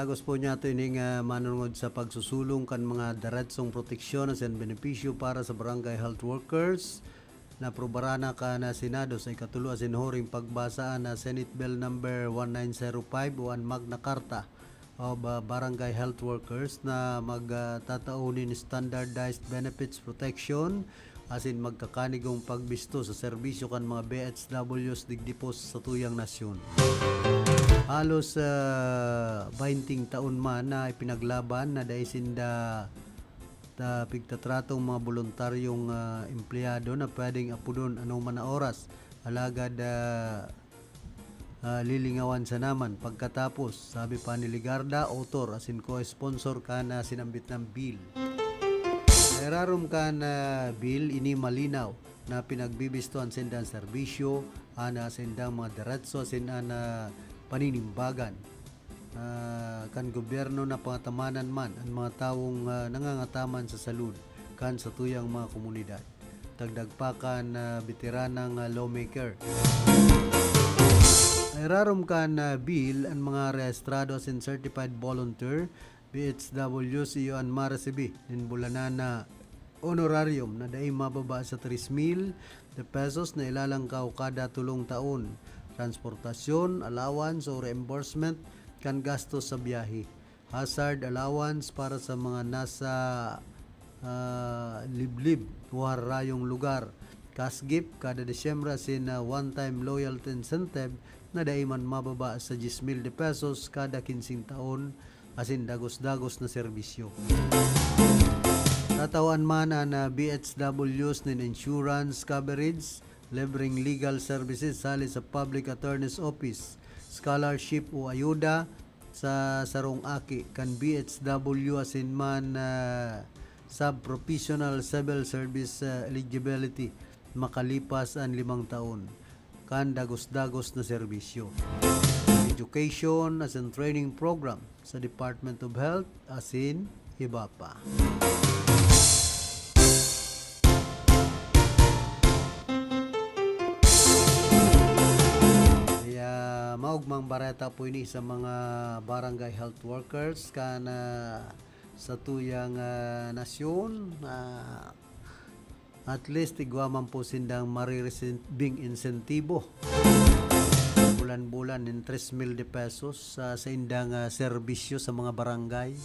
Kadagos po niya ito ining manunod sa pagsusulong kan mga diretsong proteksyon at benepisyo para sa barangay health workers na probarana ka na Senado sa ikatulo asinhoring pagbasaan na Senate Bill number 1905 o ang Magna Carta of barangay health workers na magtataunin standardized benefits protection asin magkakanigong pagbisto sa serbisyo kan mga BHWs digdipos sa tuyang nasyon. Halos 20 taon man na ipinaglaban na daisinda pigtatratong mga voluntaryong empleyado na pwedeng apudon anong man na oras alagad lilingawan sa naman pagkatapos sabi pa ni Ligarda author asin co-sponsor ka na sinambit ng bill. Erarum ka na bill ini malinaw na pinagbibistoan sindang serbisyo ana sindang mga diretso asin ana paninimbagan kan gobyerno na pangatamanan man ang mga taong nangangataman sa salud kan sa tuyang mga komunidad. Tagdagpakan veteranang lawmaker. Erarum kan bill ang mga rehistrado and certified volunteer BHWs iyo ang marasibi din bulanan na honorarium na daing mababa sa 3,000 pesos na ilalangkaw kada tulong taon. Transportasyon, allowance o reimbursement kan gastos sa biyahe. Hazard allowance para sa mga nasa liblib warayong lugar. Cash gift kada Desyembre sin one-time loyalty incentive na daiman mababa sa 10,000 pesos kada 15 taon asin dagos-dagos na serbisyo. Tatawan man na BHWs nin insurance coverage, libreng legal services sali sa Public Attorney's Office, scholarship o ayuda sa sarong aki kan BHW asin man sub-professional civil service eligibility makalipas ang 5 taon kan dagos-dagos na serbisyo. Education as in training program sa Department of Health as in iba pa. Maugmang bareta po ini sa mga barangay health workers kana sa tuyang nasyon, at least igwaman po sindang marirecibing insentibo bulan-bulan in 3,000 pesos sa indang serbisyo sa mga barangay.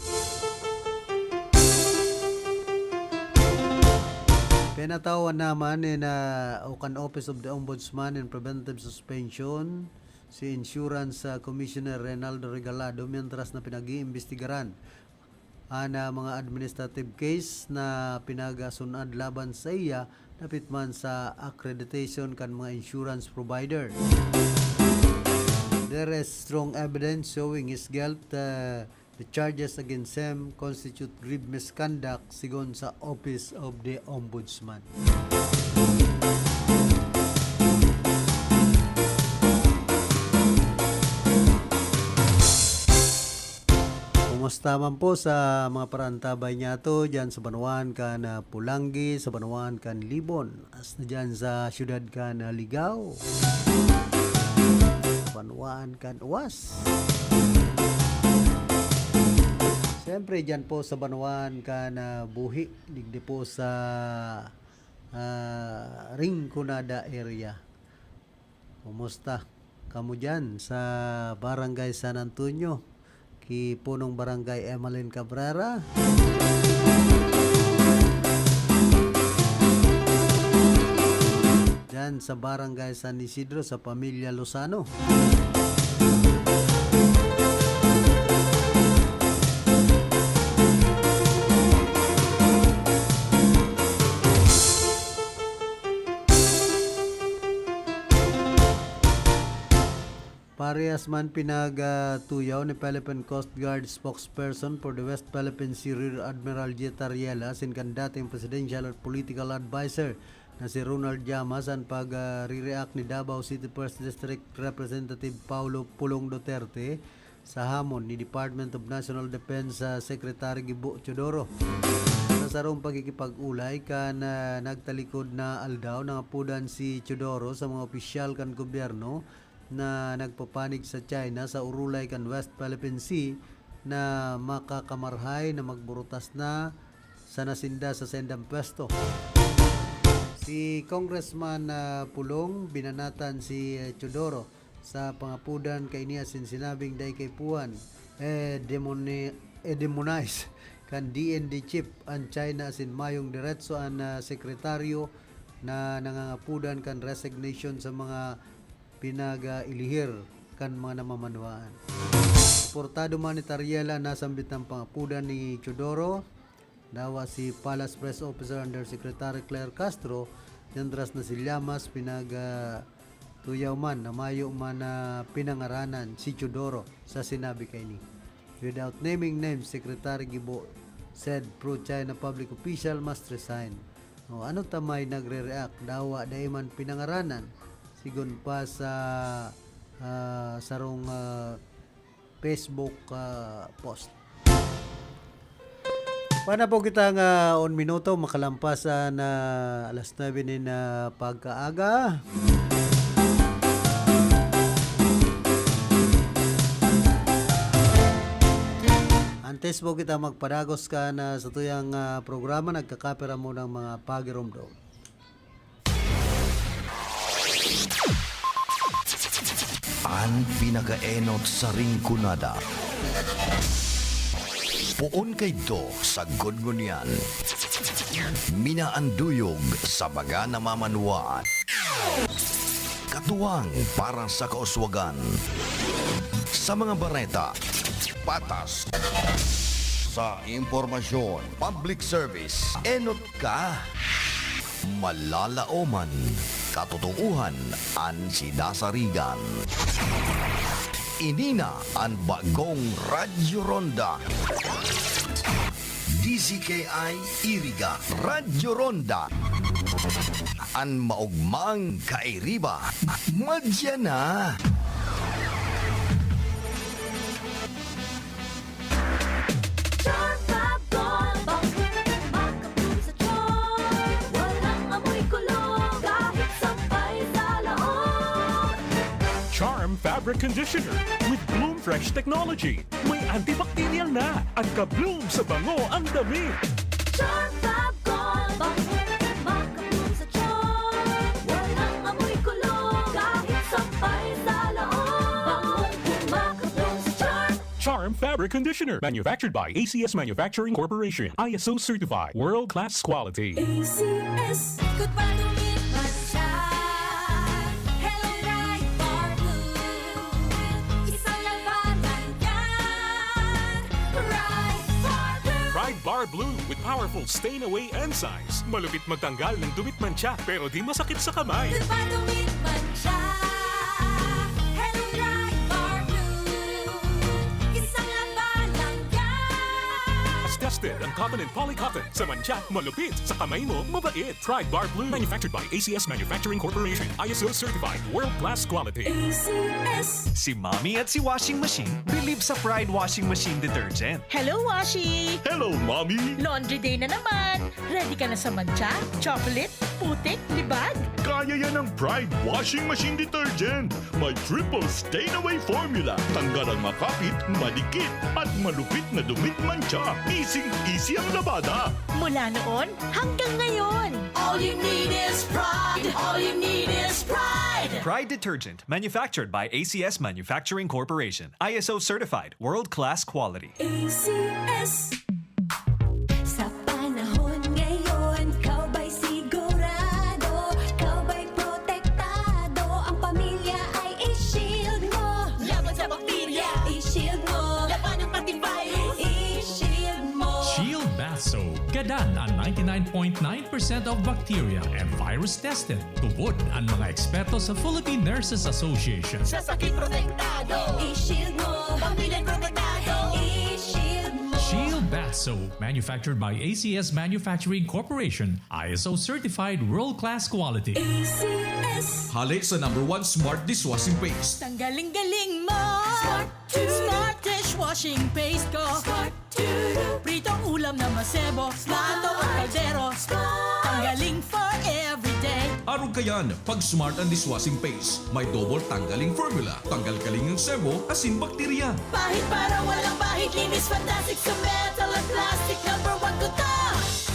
Pinatawan naman na Okan Office of the Ombudsman in Preventive Suspension si Insurance Commissioner Reynaldo Regalado mientras na pinag-iimbestigaran ana mga administrative case na pinagasunad laban sa iya napitman sa accreditation kan mga insurance provider. There is strong evidence showing his guilt. The charges against him constitute grave misconduct sigon sa Office of the Ombudsman. Kumusta man po sa mga parantabay niya to dyan sa Banuan kan Pulangi, sa Banuan kan Libon, as na dyan sa syudad kan Ligao, Banuan kan Uwas. Siyempre dyan po sa Banuan kan Buhi, digdi po sa Ringconada area. Kumusta kamu dyan sa Barangay San Antonio? Punong Barangay Emalin Cabrera, dyan sa Barangay San Isidro sa Pamilya Lozano, parehas man pinagtuyaw ni Philippine Coast Guard spokesperson for the West Philippine Sea Rear Admiral J. Tariela sin kan dating presidential at political advisor na si Ronald Llamas ang pag-react ni Davao City First District Representative Paulo Pulong Duterte sa hamon ni Department of National Defense Secretary Gibo Teodoro. Sa sarong pagkikipag-ulay kan nagtalikod na aldaw ng apudan si Teodoro sa mga opisyal kan gobyerno na nagpapanig sa China sa urulay kan West Philippine Sea na makakamarhay na magburutas na sa nasinda sa sendang pwesto. Si Congressman Pulong binanatan si Teodoro sa pangapudan kay niya sinabing day kay Puan demonize kan DND chief ang China sin mayong diretso ang sekretaryo na nangangapudan kan resignation sa mga pinag-ilihir kan mga namamanwaan. Portado man ni Tariela nasambit ng pangapudan ni Teodoro, dawa si Palace Press Officer Undersecretary Claire Castro, yandras na si Llamas tuyaw man na mayo man na pinangaranan si Teodoro sa sinabi kay ni. Without naming names, Secretary Gibo said pro-China public official must resign. Ano tamay nagre-react dawa dahil man pinangaranan sigon pa sa sarong Facebook post. Paano po kita nga 1 minuto makalampasan na alas 9 ni na pagkaaga. Antes po kita magpadagos ka na sa tuyang programa, nagkakapira mo ng mga pagiromdom. Ang pinakaenot sa Ringconada. Puon kay do sa Gudgunian. Minaanduyog sa baga namamanwaan. Katuwang para sa kauswagan. Sa mga bareta, patas. Sa impormasyon, public service, enot ka. Malalaoman, katotohanan ang sinasarigan. Inina ang bagong Radyo Ronda. DZKI Iriga Radyo Ronda. an maugmang kairiba. Madya na! Charm Fabric Conditioner with Bloom Fresh Technology. May antibacterial na at ka-bloom sa bango ang damit. Charm Fab Gold, makabloom sa charm. Walang amoy kulong, kahit sampay sa loob. Makabloom sa charm. Charm Fabric Conditioner, manufactured by ACS Manufacturing Corporation. ISO certified, world-class quality. ACS, good pa lumipas siya. Hello, Bright Bar Blue. Isang labanan yan. Bright Bar Blue. Pride Bar Blue with powerful stain-away enzymes. Malupit magtanggal ng dumit mancha pero di masakit sa kamay. Good pa lumipas siya. Hello, Bright Bar Blue. Isang labanan yan. As tested ang cotton and polycotton. Sa mancha, malupit. Sa kamay mo, mabait. Pride Bar Blue, manufactured by ACS Manufacturing Corporation. ISO certified, world-class quality. ACS. Si Mommy at si Washing Machine believe sa Pride Washing Machine Detergent. Hello, Washi! Hello, Mommy! Laundry day na naman! Ready ka na sa mancha, chocolate, putik, libag? Kaya yan ang Pride Washing Machine Detergent. May triple stain-away formula. Tanggal ang makapit, madikit, at malupit na dumit mancha. Easy ang labada. Mula noon hanggang ngayon. All you need is pride. All you need is pride. Pride Detergent, manufactured by ACS Manufacturing Corporation. ISO certified, world-class quality. ACS. Sa panahon ngayon, kau ba'y sigurado? Kau ba'y protektado? Ang pamilya ay i-shield mo. Laban sa bakterya, i-shield mo. Laban ng pati virus, i-shield mo. Shield Bath Soap. Gadan ang 99.9% of bacteria and virus tested. Tubod ang mga eksperto sa Philippine Nurses Association. Sa sakit protektado, i-shield mo. Pamilya protektado, i-shield mo. Shield Bath Soap, manufactured by ACS Manufacturing Corporation. ISO certified world-class quality. ACS. Halik sa #1 Smart Dishwashing Paste. Tanggaling-galing mo! Smart dishwashing paste ko! Pritong ulam na masebo, plato o kaldero. Tanggaling for everyday. Arog kayan, pag Smart ang Dishwashing Paste, may double tanggaling formula. Tanggal kaling ng sebo, asin bakterya. Pahit para walang bahid, linis fantastic sa metal at plastic. #1 ko to.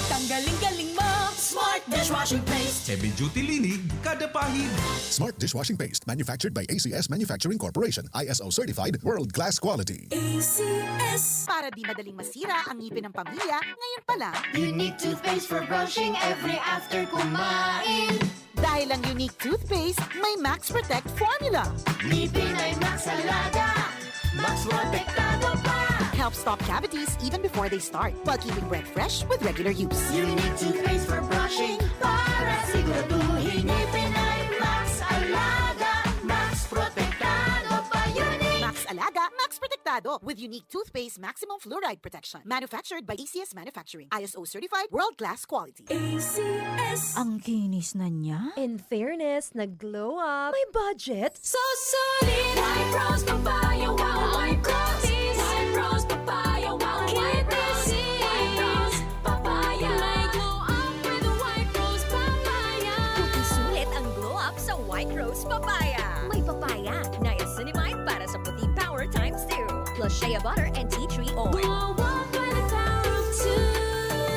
Tanggaling-galing mo, Smart Dishwashing Paste. Heavy duty linig, kada pahid. Smart Dishwashing Paste, manufactured by ACS Manufacturing Corporation. ISO certified, world-class quality. ACS. Para di madaling masira ang ngipin ng pamilya, ngayon pa lang. Unique toothpaste for brushing every after kumain. Dahil ang unique toothpaste, may Max Protect formula. Ngipin ay Max Alaga, Max Protektado pa. Helps stop cavities even before they start, while keeping breath fresh with regular use. Unique toothpaste for brushing, para siguraduhin ngipin ay Max Alaga, Max Protektado pa. Unique Max Alaga, Max Protectado with unique toothpaste maximum fluoride protection. Manufactured by ACS Manufacturing. ISO certified, world-class quality. ACS. Ang kinis na niya. In fairness, nag-glow up. May budget. So solid. White Rose Papaya, wow, White Rose. White Rose Papaya, wow, White Rose. White Rose Papaya. May glow up with White Rose Papaya. Sulit ang glow up sa White Rose Papaya. May papaya, niacinamide para sa puti power ×2. Plus shea butter and tea tree oil. Glow up with the power of two.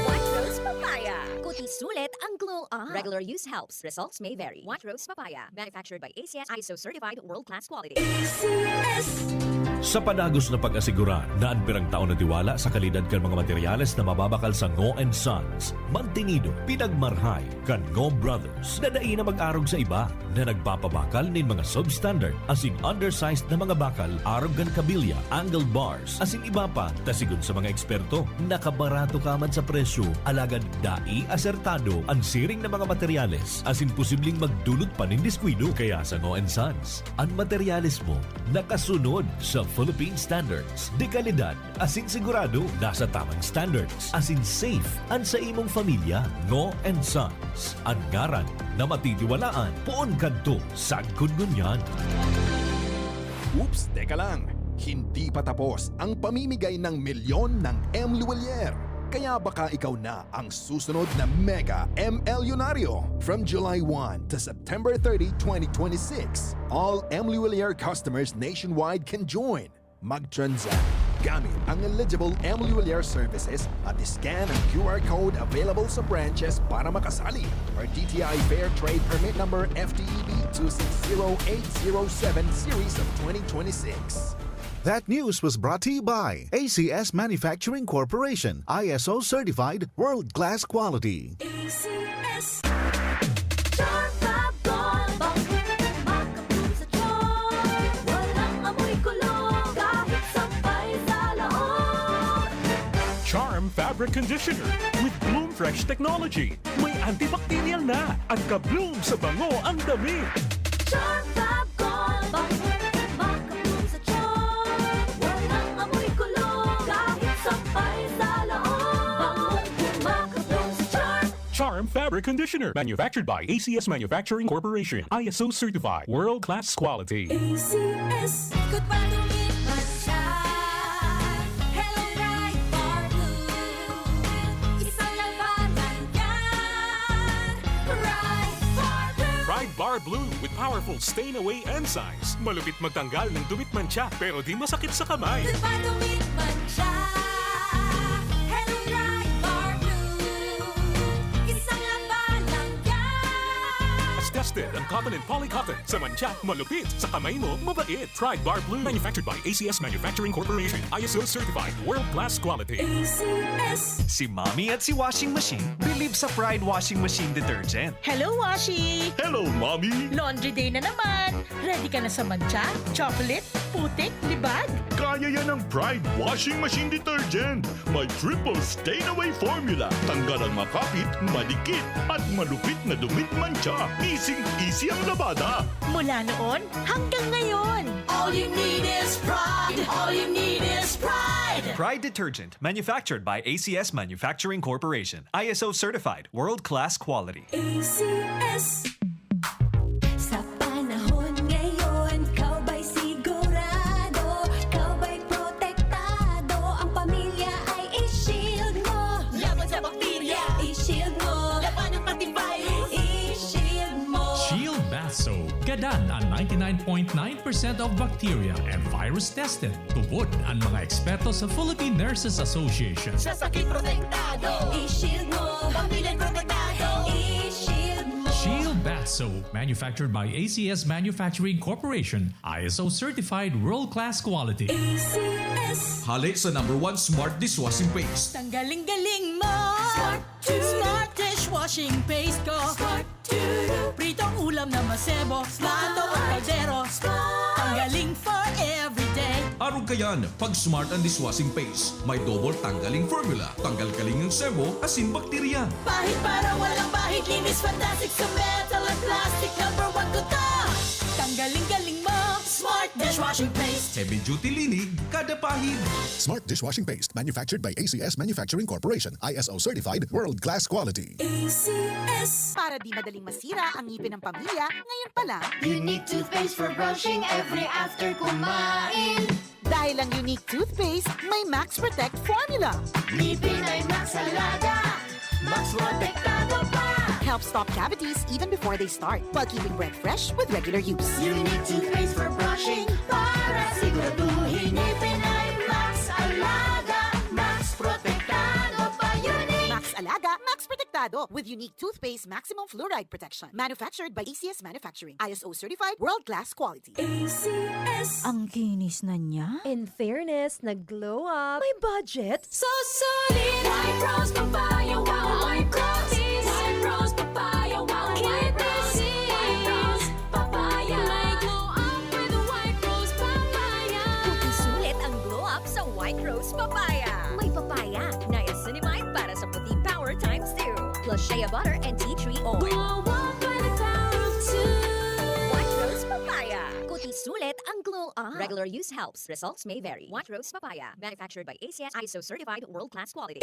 White Rose Papaya. Kuti sulit ang glow up. Regular use helps. Results may vary. White Rose Papaya. Manufactured by ACS ISO certified world-class quality. ACS. Sa panagos na pag-asigura na ang pirang taon na tiwala sa kalidad kan mga materyales na mababakal sa Ngo & Sons, mantinido, pinagmarhay kan Ngo Brothers na dai na mag-arog sa iba na nagpapabakal nin mga substandard asing undersized na mga bakal arog gan kabilya, angled bars asing iba pa tasigon sa mga eksperto. Nakabarato kaman sa presyo, alagad dai asertado ang siring na mga materyales asin posibleng magdulot pa nin diskwido. Kaya sa Ngo & Sons, ang materyales mo nakasunod sa Philippine standards. De kalidad, asin sigurado, nasa tamang standards. Asin safe, an sa imong familia. Ngo and Sons. Ang ngaran na matitiwalaan, poon kadto sa Gungunyan. Oops, teka lang. Hindi pa tapos ang pamimigay ng milyon ng M. Luwalier. Kaya baka ikaw na ang susunod na Mega MLyonaryo. From July 1 to September 30, 2026, all M. Luwalier customers nationwide can join. Mag-transact gamit ang eligible M. Luwalier services at scan ang QR code available sa branches para makasali. Or DTI Fair Trade Permit Number FTEB 260807 Series of 2026. That news was brought to you by ACS Manufacturing Corporation, ISO certified world-class quality. ACS. Charm Fab Gold. Makapun sa charm. Walang amoy kulong kahit sampay sa laon. Charm Fabric Conditioner with Bloom Fresh Technology. May antibacterial na at ka-bloom sa bango ang dami. Charm Fab Gold. Makapun sa charm. Walang amoy kulong kahit sampay sa laon. Makapun sa charm. Charm Fabric Conditioner, manufactured by ACS Manufacturing Corporation, ISO certified, world-class quality. ACS. Good pa dumit man siya. Hello, Bright Bar Blue. Isang labanan yan. Bright Bar Blue. Pride Bar Blue with powerful stain-away enzymes. Malupit magtanggal ng dumit mancha pero di masakit sa kamay. Good pa dumit man siya. Hello, Bright Bar Blue. Isang labanan yan. As tested ang cotton and polycotton. Sa mancha, malupit. Sa kamay mo, mabait. Pride Bar Blue, manufactured by ACS Manufacturing Corporation, ISO certified, world-class quality. ACS. Si Mommy at si Washing Machine believe sa Pride Washing Machine Detergent. Hello, Washi! Hello, Mommy! Laundry day na naman! Ready ka na sa mancha, chocolate, putik, libag? Kaya yan ang Pride Washing Machine Detergent. May triple stain-away formula. Tanggal ang makapit, malikit, at malupit na dumit mancha. Easy ang labada. Mula noon hanggang ngayon. All you need is pride. All you need is pride. Pride Detergent, manufactured by ACS Manufacturing Corporation, ISO certified, world-class quality. ACS. Sa panahon ngayon, kau ba'y sigurado? Kau ba'y protektado? Ang pamilya ay i-shield mo. Laban sa bakterya, i-shield mo. Laban ng pati virus, i-shield mo. Shield Bath Soap. Gadan ang 99.9% of bacteria and virus tested. Tubod ang mga eksperto sa Philippine Nurses Association. Sa sakit protektado, i-shield mo. Pamilya protektado, i-shield mo. Shield Bath Soap, manufactured by ACS Manufacturing Corporation, ISO certified world-class quality. ACS. Hali sa #1 Smart Dishwashing Paste. Tanggaling-galing mo! Smart dishwashing paste ko! Pritong ulam na masebo, plato o kaldero. Tanggaling for everyday. Araw kayan, pag Smart and Dishwashing Paste, may double tanggaling formula. Tanggal kaling ng sebo, asin bakterya. Pahit para walang bahid, linis fantastic sa metal at plastic. #1 ko to! Tanggaling-galing mo! Smart dishwashing paste. Heavy duty linig, kada pahid. Smart Dishwashing Paste, manufactured by ACS Manufacturing Corporation, ISO certified, world-class quality. ACS. Para di madaling masira ang ngipin ng pamilya, ngayon pa lang. Unique toothpaste for brushing every after kumain. Dahil ang unique toothpaste, may Max Protect formula. Ngipin ay Max Alaga. Max Protektado pa. Helps stop cavities even before they start, while keeping breath fresh with regular use. Unique toothpaste for brushing para siguraduhin ngipin ay Max Alaga. Max Protektado pa. Unique. Max Alaga, Max Protectado with unique toothpaste maximum fluoride protection. Manufactured by ACS Manufacturing. ISO certified, world-class quality. ACS. Ang kinis na niya. In fairness, nag-glow up. May budget. So solid. White Rose Papaya, wow, White Rose. White Rose Papaya, wow, White Rose. White Rose Papaya. May glow up with White Rose Papaya. Puti sulit ang glow up sa White Rose Papaya. May papaya, niacinamide para sa puti power times 2. Plus shea butter and tea tree oil. Glow up by the power of two. White Rose Papaya. Puti sulit ang glow Regular use helps. Results may vary. White Rose Papaya. Manufactured by ACS ISO certified world-class quality.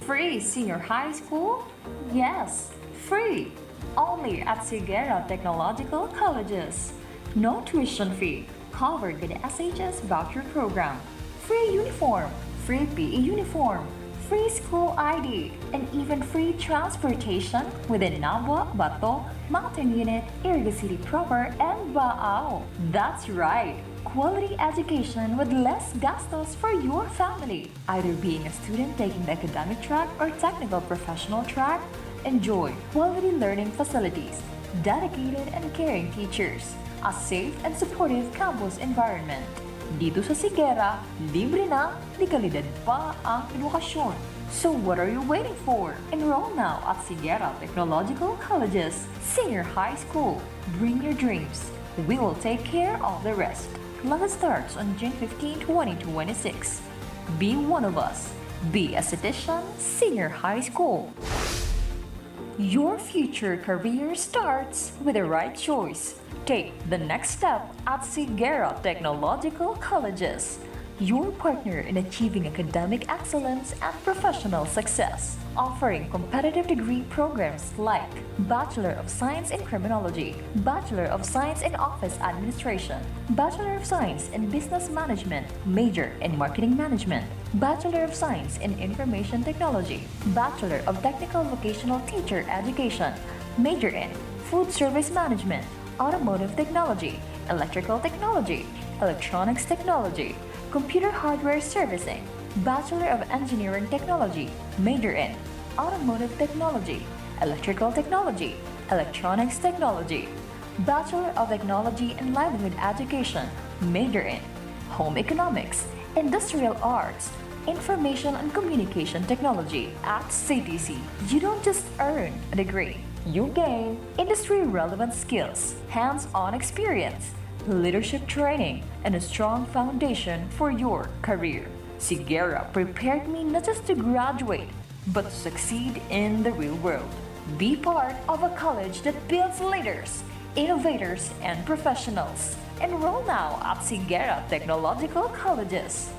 Free senior high school? Yes, free. Only at Sigera Technological Colleges. No tuition fee. Covered by the SHS voucher program. Free uniform. Free PE uniform. Free school ID. And even free transportation within Nabwa, Bato, Mountain Unit, Iriga City proper, and Baao. That's right. Quality education with less gastos for your family. Either being a student taking the academic track or technical professional track, enjoy quality learning facilities, dedicated and caring teachers, a safe and supportive campus environment. Dito sa Sigera, libre na, di kalidad pa ang edukasyon. So what are you waiting for? Enroll now at Sigera Technological Colleges Senior High School. Bring your dreams. We will take care of the rest. Class starts on June 15, 2026. Be one of us. Be a citizen Senior High School. Your future career starts with the right choice. Take the next step at Sigera Technological Colleges, your partner in achieving academic excellence and professional success, offering competitive degree programs like Bachelor of Science in Criminology, Bachelor of Science in Office Administration, Bachelor of Science in Business Management, major in Marketing Management, Bachelor of Science in Information Technology, Bachelor of Technical Vocational Teacher Education, major in Food Service Management, Automotive Technology, Electrical Technology, Electronics Technology, Computer Hardware Servicing, Bachelor of Engineering Technology, major in Automotive Technology, Electrical Technology, Electronics Technology, Bachelor of Technology and Livelihood Education, major in Home Economics, Industrial Arts, Information and Communication Technology at CTC. You don't just earn a degree. You gain industry-relevant skills, hands-on experience, leadership training, and a strong foundation for your career. Sigera prepared me not just to graduate, but to succeed in the real world. Be part of a college that builds leaders, innovators, and professionals. Enroll now at Sigera Technological Colleges.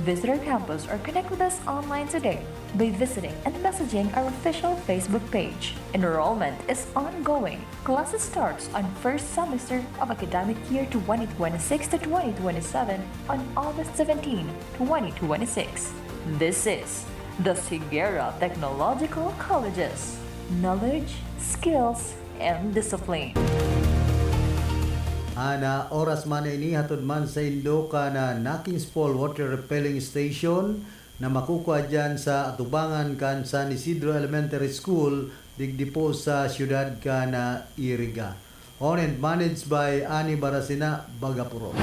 Visit our campus or connect with us online today by visiting and messaging our official Facebook page. Enrollment is ongoing. Classes starts on first semester of academic year 2026 to 2027 on August 17, 2026. This is the Sigera Technological Colleges. Knowledge, skills, and discipline. Ana oras man ini hatod man sa Ilocos na Nakings Fall Water Repelling Station na makukuha dyan sa atubangan kan San Isidro Elementary School digdi po sa siyudad ka na Iriga. Owned and managed by Ani Barasina, Bagapuro.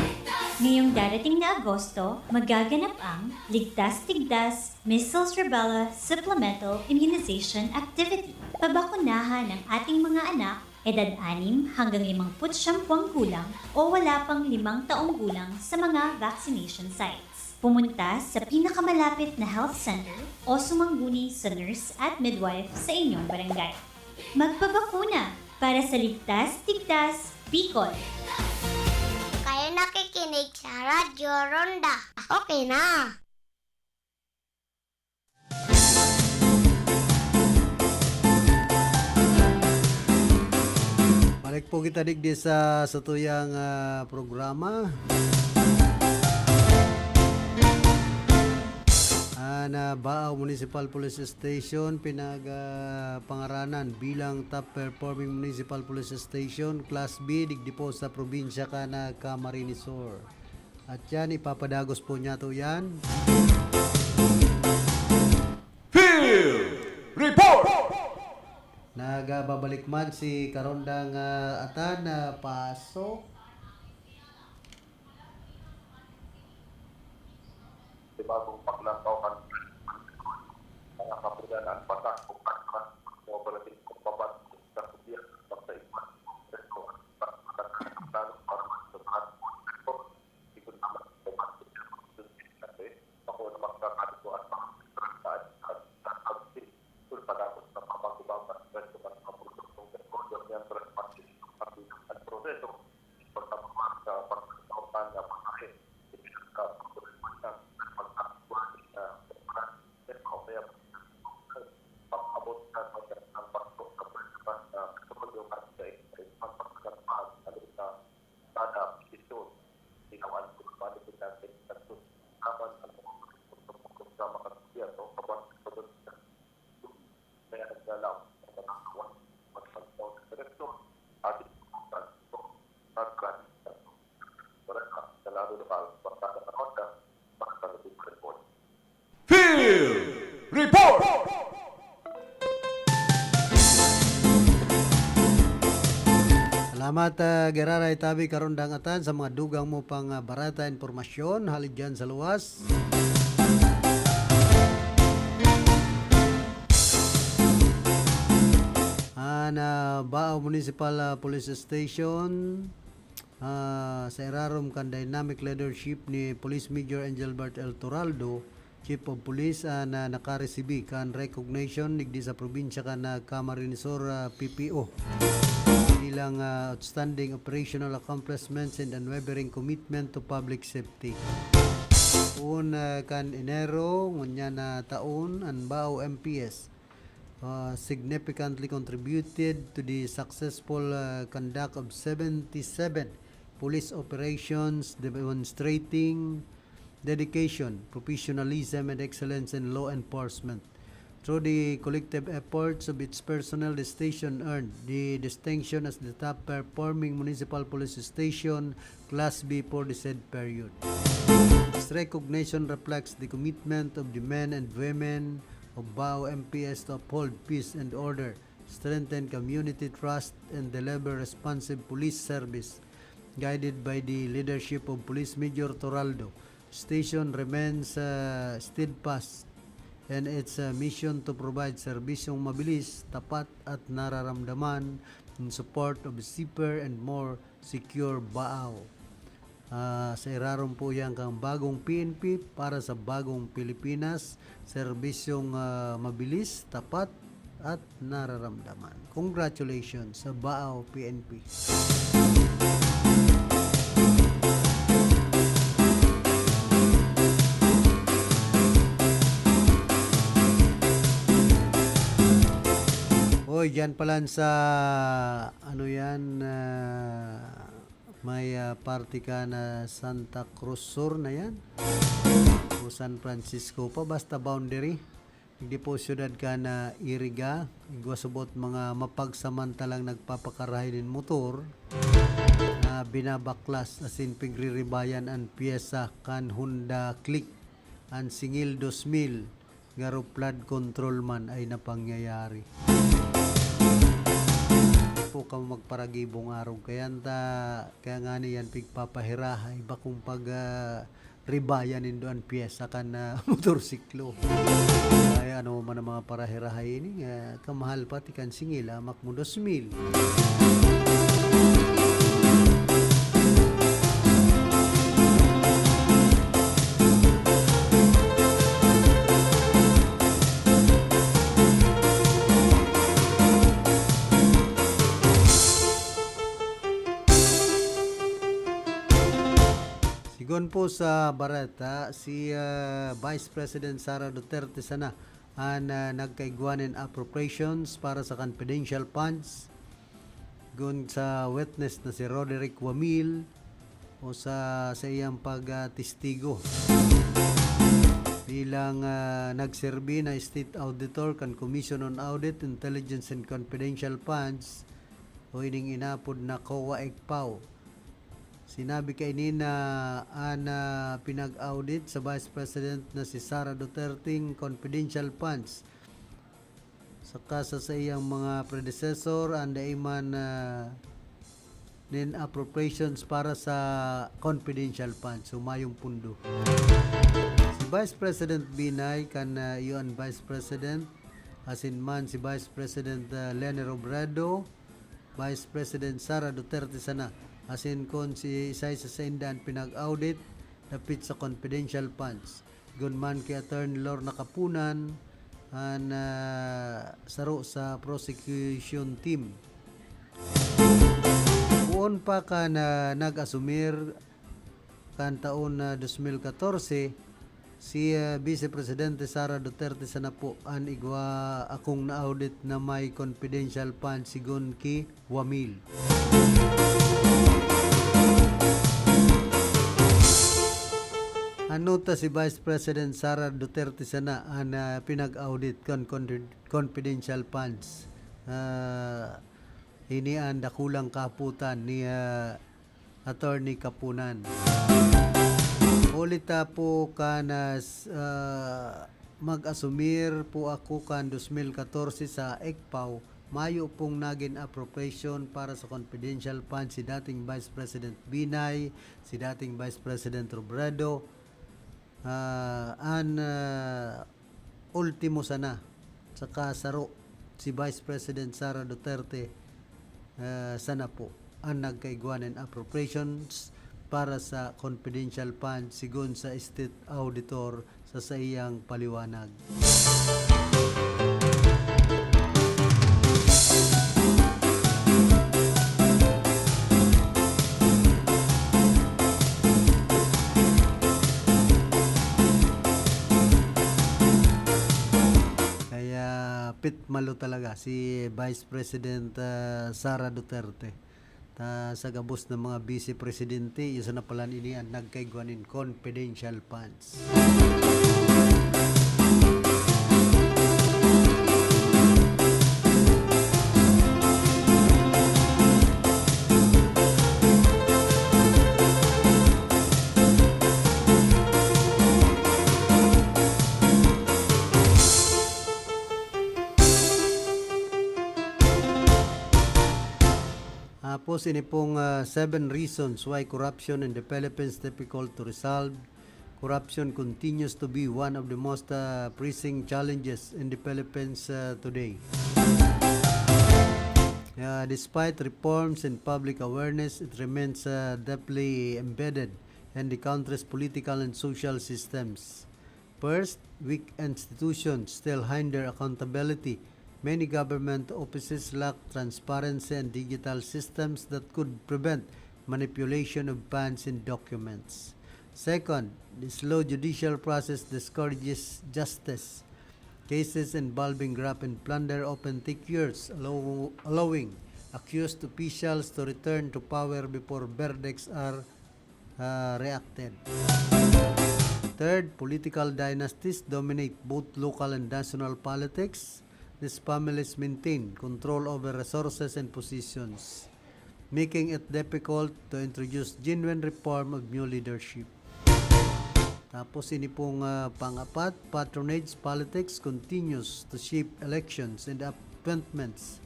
Ngayong darating na Agosto, magaganap ang Ligtas Tigdas Measles Rubella Supplemental Immunization Activity. Pabakunahan ng ating mga anak edad 6 hanggang 59 gulang o wala pang 5 taong gulang sa mga vaccination sites. Pumunta sa pinakamalapit na health center o sumangguni sa nurse at midwife sa inyong barangay. Magpabakuna para sa Ligtas Tigdas Bicol. Kayo nakikinig sa Radyo Ronda. Okay na. Balik po kita digdi sa tuyang programa. Na Baao Municipal Police Station pangaranan bilang top performing municipal police station Class B digdi po sa probinsya ka na Camarines Sur. At yan ipapadagos po niya to yan. Field Report! Nagababalik man si Karondang Atan na pasok. Bagong paglakaw kan mga kapudanan patak kung kakran cooperative kumpabat sa kubiya sa iman resto at para masasahan ito ikut naman kumakas kasi ako na magkakato at makakasaan at pagsi sulpadakot na pamagubang resto at mapulusong rekordo niya transparency at Central, Barkada Karonda, Barkada Report. Field Report! Salamat Gerara Itabi karundang atan sa mga dugang mo pang barata informasyon halid dyan sa luwas. Bao Municipal Police Station sa irarom kan dynamic leadership ni Police Major Angelbert L. Toraldo, Chief of Police na nakaresibi kan recognition nigdi sa probinsya kan Camarines PPO bilang outstanding operational accomplishments and unwavering commitment to public safety. Kan Enero ngunya na taon ang Bao MPS significantly contributed to the successful conduct of 77 police operations demonstrating dedication, professionalism, and excellence in law enforcement. Through the collective efforts of its personnel, the station earned the distinction as the top performing municipal police station, Class B, for the said period. This recognition reflects the commitment of the men and women of Bao MPS to uphold peace and order, strengthen community trust, and deliver responsive police service. Guided by the leadership of Police Major Toraldo, station remains steadfast in its mission to provide serbisyong mabilis, tapat at nararamdaman in support of a safer and more secure Bao. Sa irarom po yan kang bagong PNP para sa bagong Pilipinas, serbisyong mabilis, tapat at nararamdaman. Congratulations sa Bao PNP. Oy, dyan pala sa ano yan may party ka na Santa Cruz Sur na yan o San Francisco pa, basta boundary. Hindi po syudad ka na Iriga, igwasabot mga mapagsamantalang nagpapakarahin ng motor na binabaklas asin pigriribayan ang piyesa kan Honda Click ang singil 2000 garo flood control man ay napangyayari. Po ka magparagibong araw kaya nga niyan pigpapahirahay bakong pag ribayan nindo ang piyesa kan motorsiklo ay ano man ang mga parahirahay ini kamahal pati kan singil makmo 2,000. Sigon po sa barata, si Vice President Sara Duterte sana ang nagkaigwanin appropriations para sa confidential funds. Gun sa witness na si Roderick Wamil o sa iyang pagtistigo bilang nagserbi na State Auditor kan Commission on Audit, Intelligence and Confidential Funds o ining inapod na COA ECPAO. Sinabi kay na pinag-audit sa Vice President na si Sara Duterte confidential funds saka sa iyang mga predecessor and iman nin appropriations para sa confidential funds sumayong pundo. Si Vice President Binay kan iyon Vice President asin man si Vice President Leni Robredo, Vice President Sara Duterte sana asin kon si Isay sa Saindan pinag-audit dapit sa confidential funds. Gunman kay Attorney Lorna Kapunan an saro sa prosecution team. Buon pa ka na nag-asumir kan taon na 2014 si Vice Presidente Sara Duterte sana po an igwa akong na-audit na may confidential funds sigon ki Wamil. Ano ta si Vice President Sara Duterte sana ang pinag-audit kon confidential funds. Ini ang dakulang kaputan ni Attorney Kapunan. Naulita po kanas mag-asumir po ako kan 2014 sa ECPAW. Mayo pong naging appropriation para sa confidential fund si dating Vice President Binay, si dating Vice President Robredo, ultimo sana sa kasaro si Vice President Sara Duterte sana po ang nagkaigwanan appropriations para sa confidential fund sigon sa State Auditor sa iyang paliwanag. Kaya pitmalo talaga si Vice President Sara Duterte. Sa gabos ng mga vice presidente, isa na pala iniyan nagkaigwanin confidential funds. Tapos ini pong 7 reasons why corruption in the Philippines difficult to resolve. Corruption continues to be one of the most pressing challenges in the Philippines today. Despite reforms and public awareness, it remains deeply embedded in the country's political and social systems. First, weak institutions still hinder accountability. Many government offices lack transparency and digital systems that could prevent manipulation of funds and documents. Second, the slow judicial process discourages justice. Cases involving graft and plunder often take years, allowing accused officials to return to power before verdicts are reacted. Third, political dynasties dominate both local and national politics. These families maintain control over resources and positions, making it difficult to introduce genuine reform of new leadership. Tapos ini pong pang-apat, patronage politics continues to shape elections and appointments.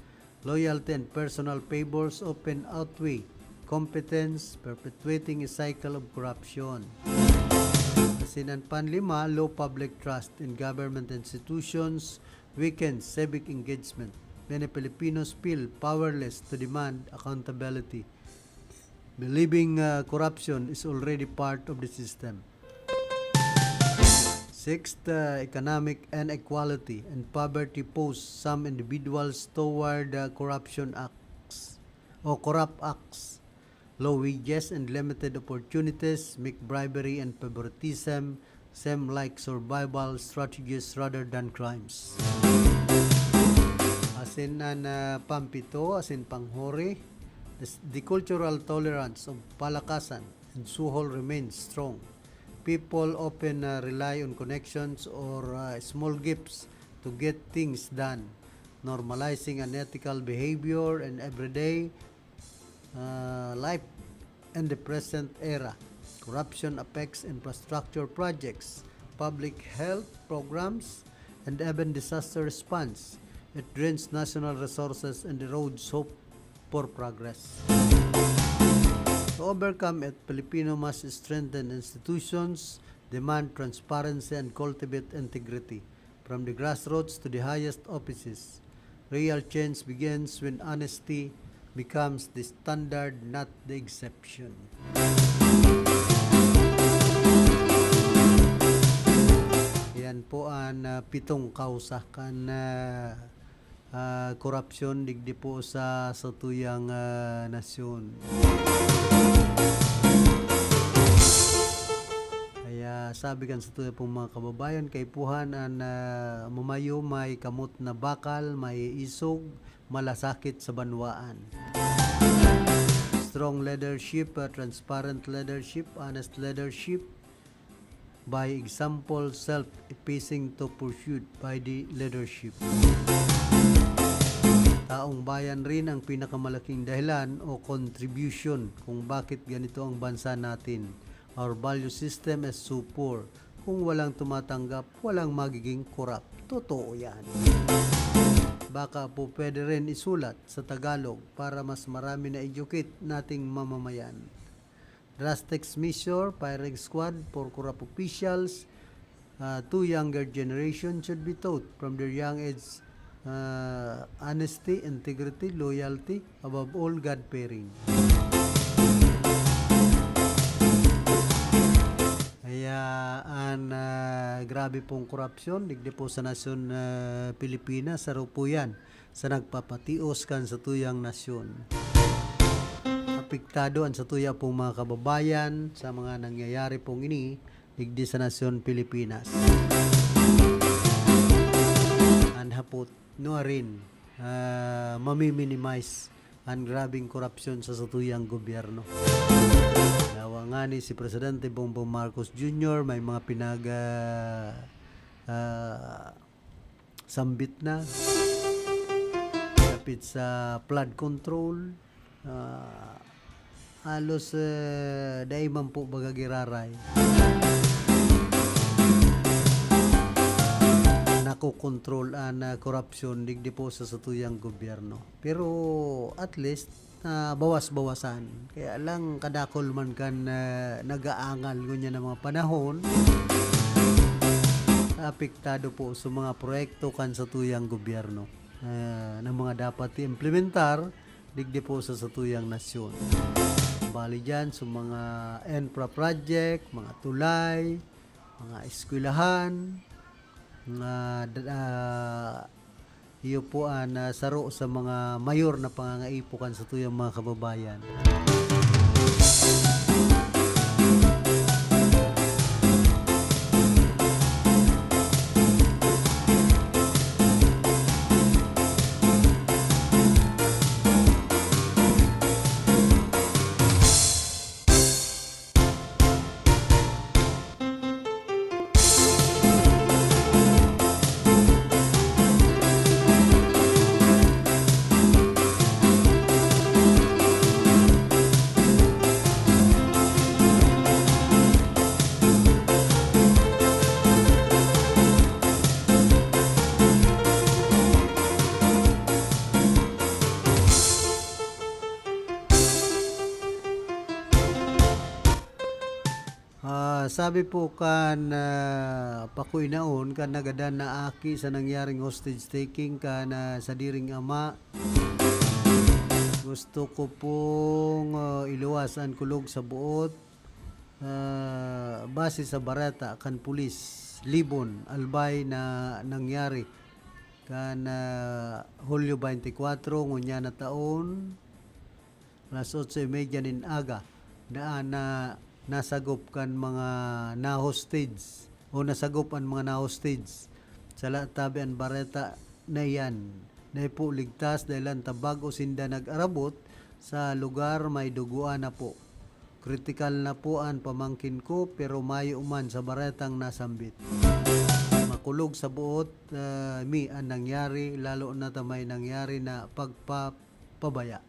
Loyalty and personal favors often outweigh competence, perpetuating a cycle of corruption. Sinan panlima, low public trust in government institutions weakens civic engagement. Many Filipinos feel powerless to demand accountability, believing corruption is already part of the system. Sixth, economic inequality and poverty pose some individuals toward corruption acts or corrupt acts. Low wages and limited opportunities make bribery and favoritism seem like survival strategies rather than crimes. Asin na pampito, asin panghori, the cultural tolerance of palakasan and suhol remains strong. People often rely on connections or small gifts to get things done, normalizing unethical behavior in everyday life in the present era. Corruption affects infrastructure projects, public health programs, and even disaster response. It drains national resources and erodes hope for progress. To overcome it, Filipino must strengthen institutions, demand transparency, and cultivate integrity. From the grassroots to the highest offices, real change begins when honesty becomes the standard, not the exception. Yan po ang pitong kausa kan korupsyon digdi po sa tuyang nasyon. Kaya sabi kan sa tuyang pong mga kababayan, kay puhan ang mamayo may kamot na bakal, may isog, malasakit sa banwaan. Strong leadership, transparent leadership, honest leadership, by example, self-effacing to pursued by the leadership. Taong bayan rin ang pinakamalaking dahilan o contribution kung bakit ganito ang bansa natin. Our value system is so poor. Kung walang tumatanggap, walang magiging corrupt. Totoo yan. Baka po pwede rin isulat sa Tagalog para mas marami na educate nating mamamayan. Drastic measure, firing squad for corrupt officials to younger generation should be taught from their young age honesty, integrity, loyalty, above all God-fearing. Hayaan grabe pong korupsyon, digdi po sa nasyon Pilipinas, saro po yan sa nagpapatios kan sa tuyang nasyon. Apektado ang sa tuya pong mga kababayan sa mga nangyayari pong ini, digdi sa nasyon Pilipinas. Anhapot no rin mamiminimize ang grabing korupsyon sa satuyang gobyerno. Nawa nga ni si Presidente Bongbong Marcos Jr. may mga sambit na kapit sa flood control, halos dahil man po bagagiraray nakokontrol ang korupsyon digdi po sa satuyang gobyerno. Pero at least bawas-bawasan. Kaya lang kadakol man kan nagaangal ngunya ng mga panahon, apektado po sa mga proyekto kan satuyang gobyerno na mga dapat i-implementar digdi po sa satuyang nasyon. Bali dyan sa mga infra project, mga tulay, mga eskwelahan, iyo po saro sa mga mayor na pangangaipukan sa tuyang mga kababayan. Sabi po kan pakoy naon kan nagadan na aki sa nangyaring hostage taking kan sa diring ama. Gusto ko pong iluwasan kulog sa buot base sa barata kan pulis Libon Albay na nangyari kan Hulyo 24 ngunya na taon alas 8:30 nin aga daan na nasagop kan mga na-hostage o nasagop ang mga na-hostage sa tabi ang bareta na yan na po ligtas dahil ang tabag o sinda nag-arabot sa lugar may duguan na po. Critical na po ang pamangkin ko pero mayo man sa baretang nasambit. Makulog sa buot mi ang nangyari lalo na tamay nangyari na pagpapabaya.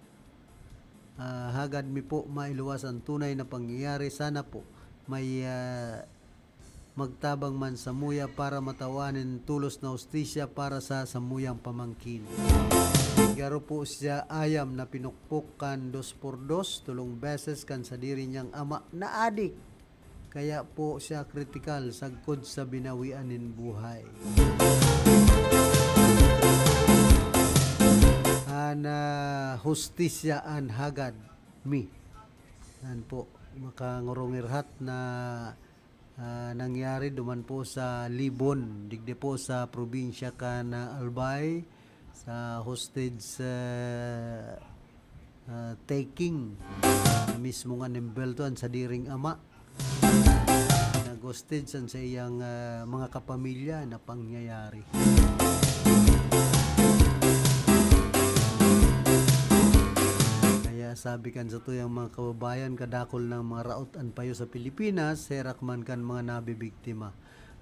Hagad mi po mailuwas ang tunay na pangyayari. Sana po may magtabang man sa muya para matawanin tulos na hustisya para sa samuyang pamangkin. Garo po siya ayam na pinukpok kan 2x2 tulong beses kan sa diri niyang ama na adik. Kaya po siya kritikal sagkod sa binawianin buhay. Hustisya an hagad mi an po makangurungirhat na nangyari duman po sa Libon digdi po sa probinsya kan Albay sa hostage taking mismo nga nimbelton sa diring ama nag-hostage sa iyang mga kapamilya na pangyayari. Sabi kan sa tuyang mga kababayan kadakol ng mga raot an payo sa Pilipinas herak man kan mga nabibiktima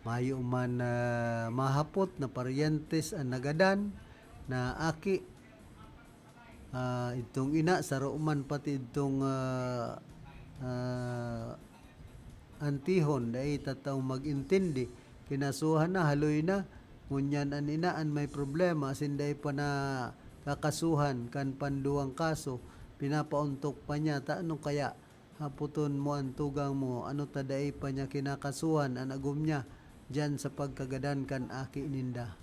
mayo man mahapot na paryentes ang nagadan na aki itong ina sa man pati itong antihon dahil tataong magintindi kinasuhan na haloy na ngunyan an inaan may problema asin dahil pa na kakasuhan kan panduang kaso pinapauntok pa niya ta anong kaya haputon mo ang tugang mo ano taday pa niya kinakasuhan ang agum niya dyan sa pagkagadan kan aki ninda.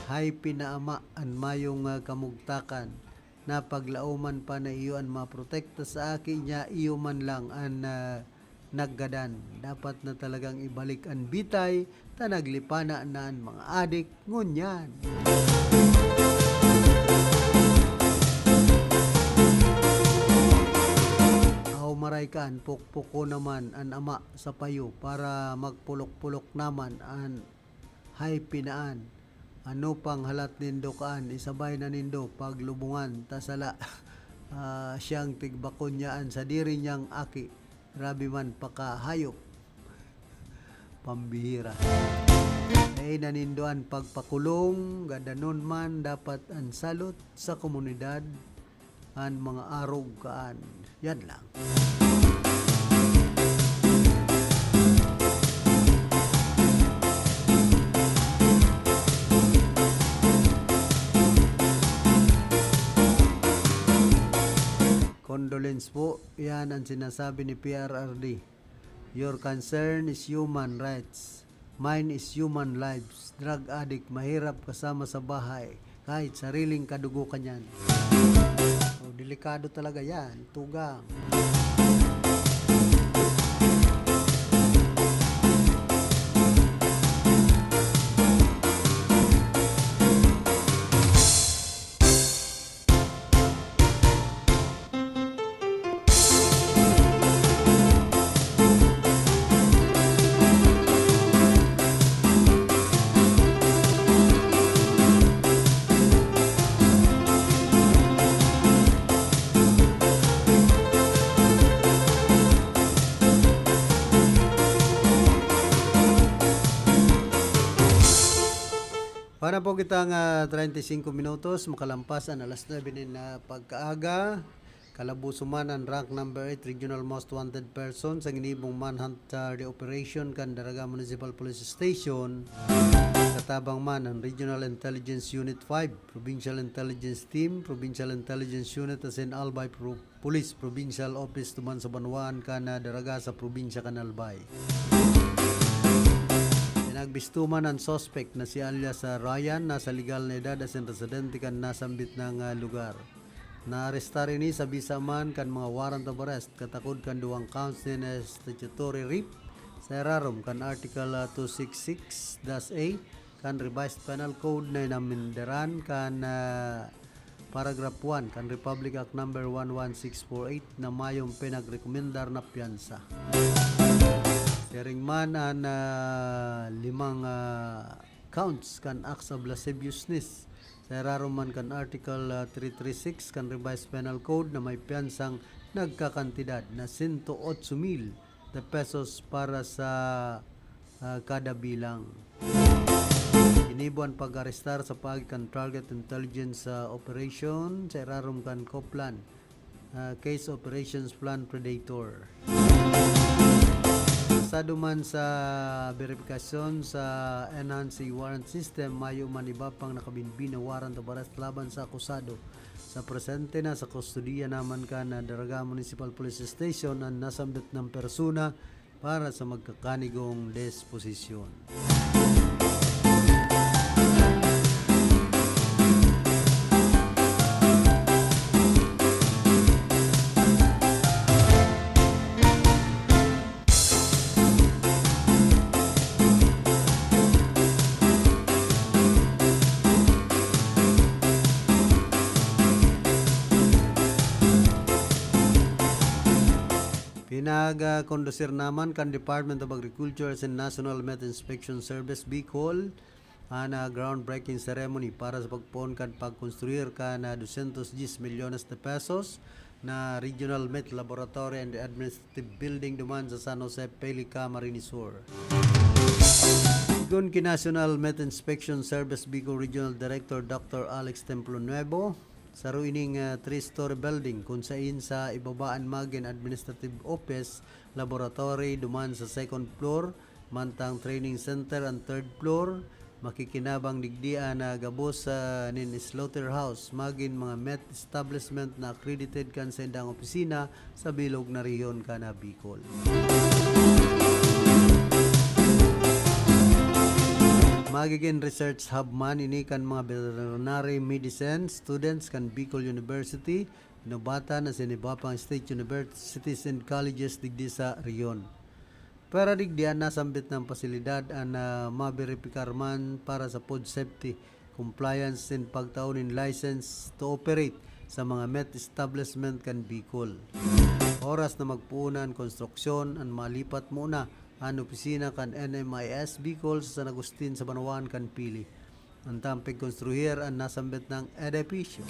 Hay pinaama an mayong kamugtakan na paglauman pa na iyo an maprotekta sa aki niya iyo man lang an naggadan. Dapat na talagang ibalik ang bitay ta naglipana na ang mga adik ngunyan. Maray kaan pukpuko naman an ama sa payo para magpulok-pulok naman an hay pinaan. Ano pang halat nindo kaan isabay na nindo paglubungan tasala siyang tigbakon niyaan sa diri niyang aki. Grabe man pakahayop. Pambihira. Ay nanindoan pagpakulong gadanon man dapat ang salot sa komunidad an mga arog kaan. Yan lang. Condolence po, yan ang sinasabi ni PRRD. Your concern is human rights. Mine is human lives. Drug addict, mahirap kasama sa bahay. Kahit sariling kadugo ka niyan. Oh, delikado talaga yan. Tugang. Para po kitang 35 minutos, makalampas ang alas 9 na pagkaaga. Kalabusuman ang rank number 8 Regional Most Wanted Person sa ginibong manhunt the operation kan Daraga Municipal Police Station. Katabang man ang Regional Intelligence Unit 5, Provincial Intelligence Team, Provincial Intelligence Unit asin Albay Police Provincial Office tuman sa Banwan kan Daraga sa probinsya kan Albay. Nagbistuman ang suspect na si alias Ryan nasa legal na edad asin residente kan nasambit ng lugar. Naaresta rin ni sa bisaman kan mga warrant of arrest katakod kan duwang counts ni statutory rape sa rarom kan Article 266-A kan Revised Penal Code na naminderan kan Paragraph 1 kan Republic Act number 11648 na mayong pinagrekomendar na piyansa. Sharing man ang 5 counts kan acts of lasciviousness sa raruman kan Article 336 kan Revised Penal Code na may piyansang nagkakantidad na 108,000 na pesos para sa kada bilang. Inibuan pag-arestar sa pagitan Target Intelligence Operation sa rarum kan Coplan Case Operations Plan Predator. Pasado man sa verifikasyon sa enhanced warrant system, mayo man iba pang nakabinbin na warrant of arrest laban sa akusado. Sa presente na sa kustudiya naman ka na Daraga Municipal Police Station ang nasambit ng persona para sa magkakanigong disposisyon. Pinag-kondusir naman kan Department of Agriculture and National Met Inspection Service Bicol ang groundbreaking ceremony para sa pagpuon kan pagkonstruir kan 210 milyones de pesos na Regional Met Laboratory and Administrative Building duman sa San Jose, Pelica, Camarines Sur. Sigun ki National Met Inspection Service Bicol Regional Director Dr. Alex Templo Nuevo, sa ruining 3-story building kung saan sa ibabaan magin administrative office, laboratory duman sa 2nd floor, mantang training center ang 3rd floor, makikinabang digdian na gabos sa nin slaughterhouse magin mga met establishment na accredited kan sa indang opisina sa bilog na rehiyon kana Bicol. Magiging research hub man ini kan mga veterinary medicine students kan Bicol University, inobata na sinibapang state universities and colleges digdi sa rehiyon. Para digdian nasambit ng pasilidad ang maberipikar man para sa food safety, compliance and pagtaunin license to operate sa mga met establishment kan Bicol. Oras na magpuunan konstruksyon ang malipat muna ang opisina kan NMIS Bicol sa San Agustin sa Banawan kan Pili. Ang tampig konstruir ang nasambit ng edificio.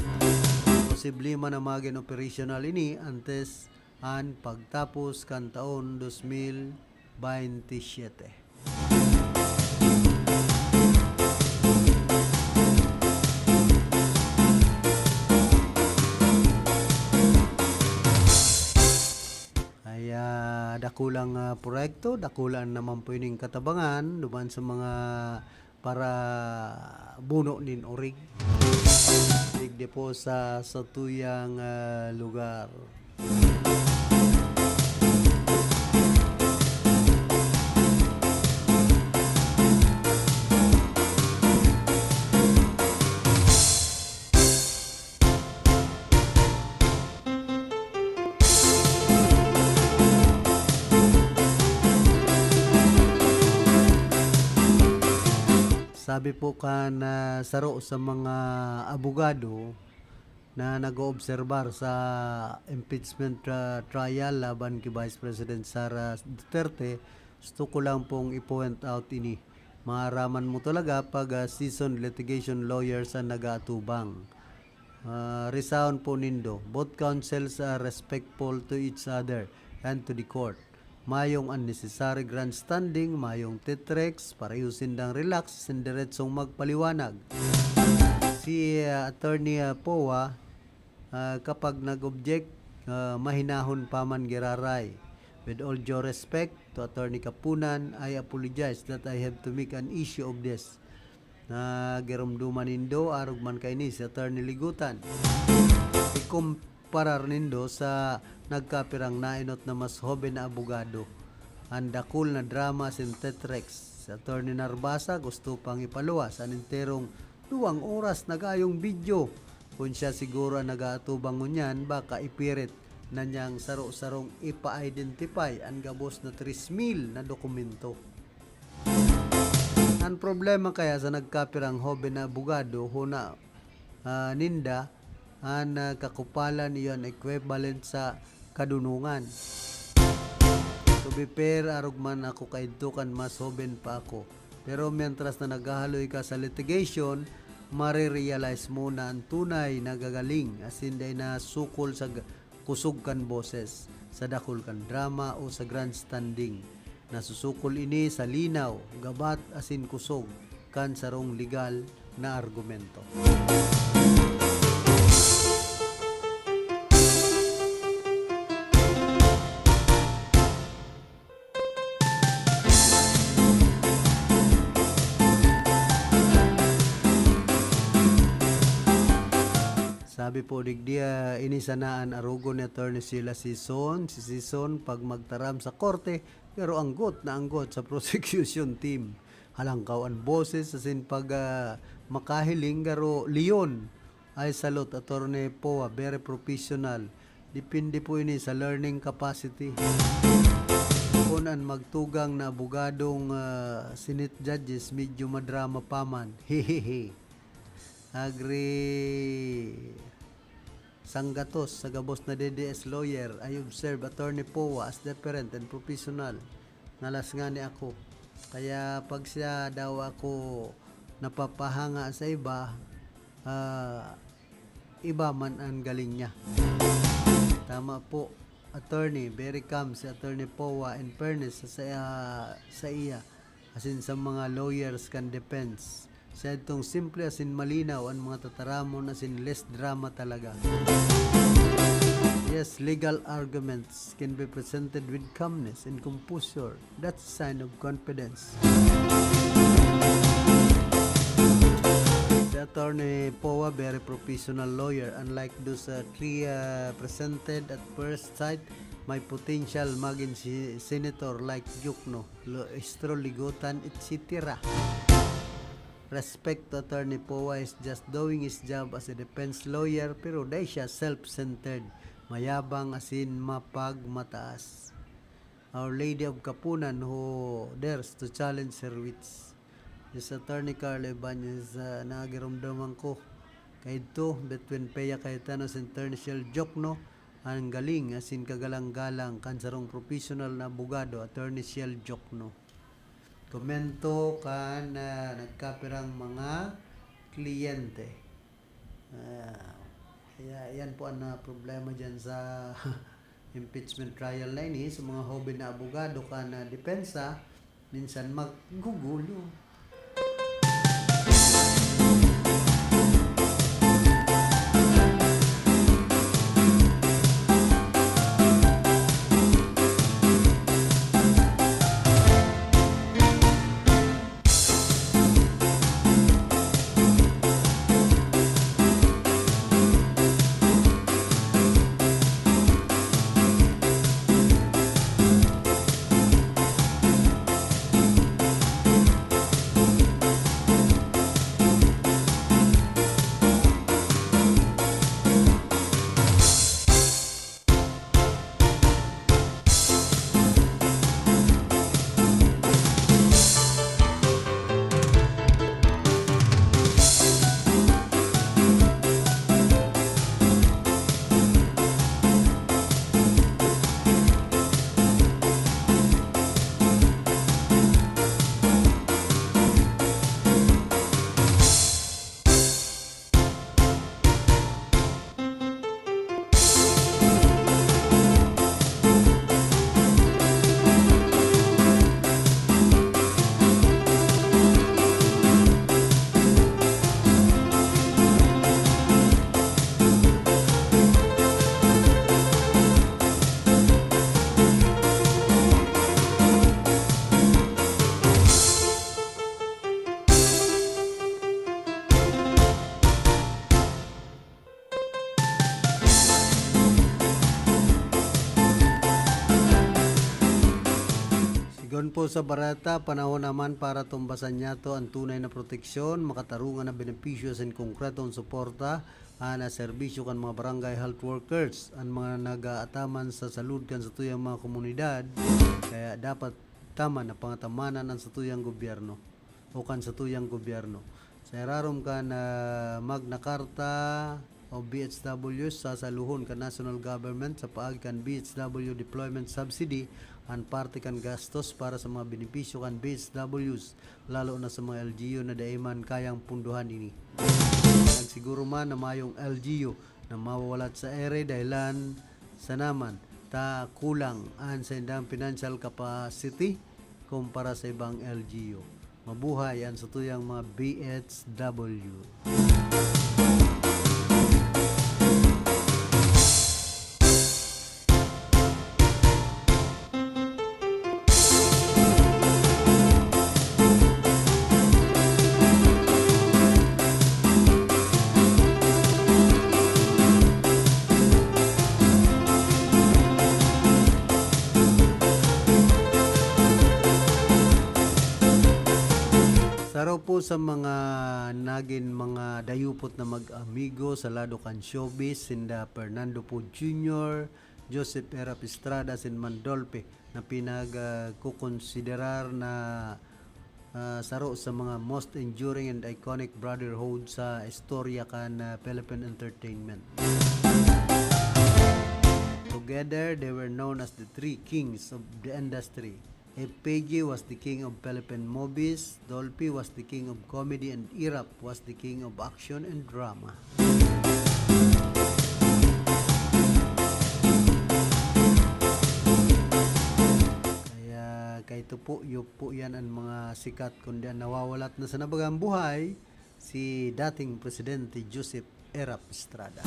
Posible man na maging operational ini antes ang pagtapos kan taon 2027. Dakulang proyekto, dakulan naman po yung katabangan duman sa mga para buno nin orig digde po sa tuyang lugar. Sabi po kan saro sa mga abogado na nag-oobserbar sa impeachment trial laban kay Vice President Sara Duterte, gusto ko lang pong i-point out ini. Maaraman mo talaga pag seasoned litigation lawyers ang nag-aatubang. Resound po nindo. Both counsels are respectful to each other and to the court. Mayong unnecessary grandstanding, mayong titrex, pareho sindang relax, sindiretsong magpaliwanag. Si Attorney Powa, kapag nag-object, mahinahon pa man giraray. With all due respect to Attorney Kapunan, I apologize that I have to make an issue of this. Gerumduman nindo, arog man kay ni si Attorney Ligutan. Ikumparar nindo sa nagkapirang nainot na mas hoben na abogado. Ang dakul na drama sin Tetrex. Si Attorney Narbasa gusto pang ipaluwas ang enterong 2 oras nagayong video. Kung siya siguro nag-aatubang ngunyan, baka ipirit na niyang saro-sarong ipa-identify ang gabos na 3,000 na dokumento. Ang problema kaya sa nagkapirang hoben na abogado, huna ninda, ang kakupalan iyon equivalent sa kadunungan. To be fair, arugman ako kaidtukan mas hoben pa ako. Pero mientras na naghahaloy ka sa litigation, marirealize mo na ang tunay na gagaling as hindi na sukol sa kusog kan boses, sa dakol kan drama o sa grandstanding. Nasusukol ini sa linaw, gabat asin kusog kan sarong legal na argumento. Sabi po digdia inisanaan arugo ni Attorney Sheila Sison, si Sison pag magtaram sa korte pero anggot na anggot sa prosecution team. Halangkaw ang boses asin pag makahiling garo Leon ay salot Attorney Powa, very professional. Depende po ini sa learning capacity. Kung ang magtugang na abogadong Senate judges medyo madrama paman. Hehehe. Agree. Sanggatos sa gabos na DDS lawyer, I observe Attorney Powa as different and professional. Nalas nga ni ako. Kaya pag siya daw ako napapahanga sa iba, iba man ang galing niya. Tama po, Attorney, very calm si Attorney Powa in fairness sa iya. As in sa mga lawyers can defense Siya itong simple as in malinaw, ang mga tataramon as in less drama talaga. Yes, legal arguments can be presented with calmness and composure. That's a sign of confidence. The attorney Poa, very professional lawyer. Unlike those three presented at first sight, may potential maging senator like Jukno, Estro Ligotan, etc. Respect to Attorney Poa is just doing his job as a defense lawyer, pero dahil siya self-centered, mayabang asin mapagmataas. Our Lady of Kapunan who dares to challenge her wits. This Attorney Carlo Ibanez, nagiramdaman ko kay ito between Peya Cayetano and Attorney Shell Jokno, ang galing asin kagalang-galang kansarong professional na abogado Attorney Shell Jokno. Komento kan nagkapirang mga kliyente. Yan po ang problema dyan sa impeachment trial na ini. Sa mga hobby na abogado ka na depensa, minsan maggugulo. Sigon po sa barata, panahon naman para tumbasan niya to ang tunay na proteksyon, makatarungan na benepisyo sa konkretong suporta na serbisyo kan mga barangay health workers, ang mga nag-aataman sa salud kan sa tuyang mga komunidad, kaya dapat tama na pangatamanan ang sa tuyang gobyerno o kan sa tuyang gobyerno. Sa irarom ka na Magna Carta o BHW sa saluhon kan national government sa paagi kan BHW deployment subsidy ang parte kan gastos para sa mga benepisyo kan BHWs, lalo na sa mga LGU na daiman kayang punduhan ini. Nagsiguro man na mayong LGU na mawawalat sa ere dahilan sa naman ta kulang ang sa indang financial capacity kumpara sa ibang LGU. Mabuhay ang sa tuyang mga BHW. Saraw po sa mga naging mga dayupot na mag-amigo sa lado kan showbiz, sinda Fernando Po Jr., Joseph Erap Estrada, sin Mandolpe, na pinag-kukonsiderar na saro sa mga most enduring and iconic brotherhood sa istorya kan Philippine entertainment. Together, they were known as the three kings of the industry. PG was the king of Philippine movies, Dolphy was the king of comedy, and Erap was the king of action and drama. Kaya ito po, yan ang mga sikat kundi nawawalat na sa nabagang buhay si dating Presidente Joseph Erap Estrada.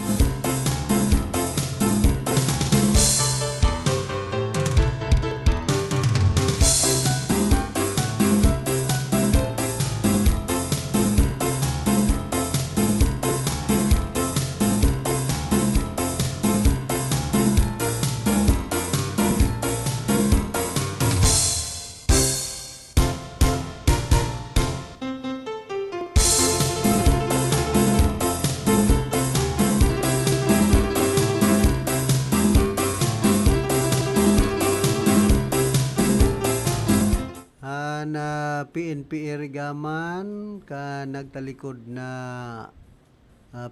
Na PNP Irigaman ka nagtalikod na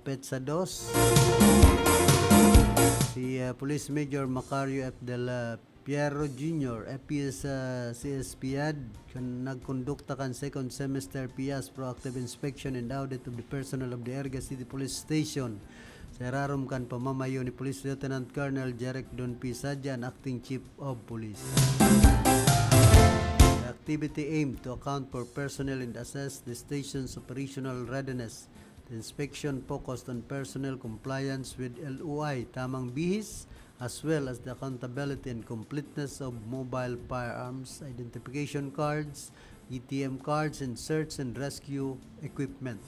Petsa 2 si Police Major Macario F. Del Piero Jr. FPS CSPAD kan nagkondukta kan second semester PIAS proactive inspection and audit of the personnel of the Erga City Police Station. Sa rarom kan pamamayo ni Police Lieutenant Colonel Jarek Don P. Sadyan, Acting Chief of Police. Activity aimed to account for personnel and assess the station's operational readiness. The inspection focused on personnel compliance with LOI, tamang bihis, as well as the accountability and completeness of mobile firearms, identification cards, ATM cards, and search and rescue equipment.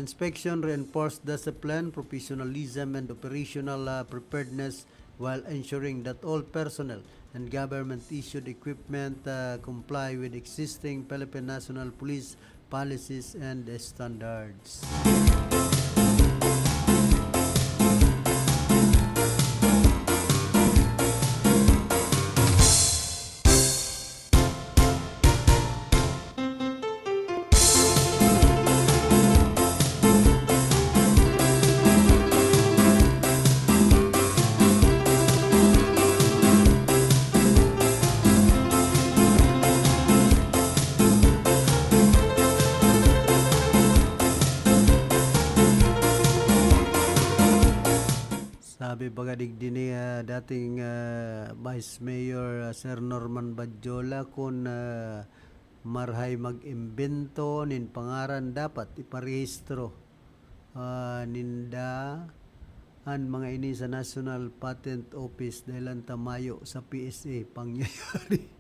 Inspection reinforced discipline, professionalism, and operational preparedness while ensuring that all personnel and government-issued equipment comply with existing Philippine National Police policies and standards. Sabi bagadig din ni dating Vice Mayor Sir Norman Badjola kung marhay mag-imbento nin pangaran dapat iparehistro ninda an mga ini sa National Patent Office dahil ang tamayo sa PSA pangyayari.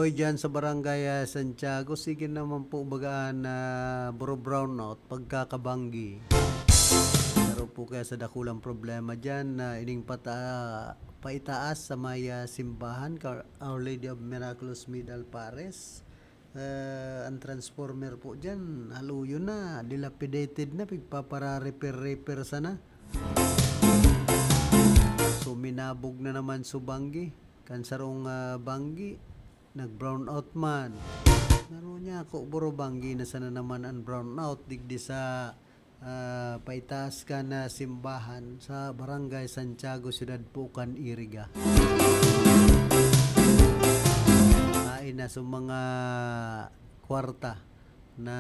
Hoy dyan sa barangay Santiago, sige naman po bagaan na buro brownout pagkakabanggi. Pero po kaya sa dakulang problema dyan na ining paitaas sa may simbahan Our Lady of Miraculous Middle Pares. Ang transformer po dyan, haluyo na, dilapidated na, pagpapara-repair sana. So minabog na naman subanggi, kansarong banggi. Nag-brown out man. Naroon niya ako, buro banggi na sana naman ang brown out. Digdi sa paitaas ka na simbahan sa barangay Santiago, Ciudad Pucan, Iriga. Kain na sa mga kwarta na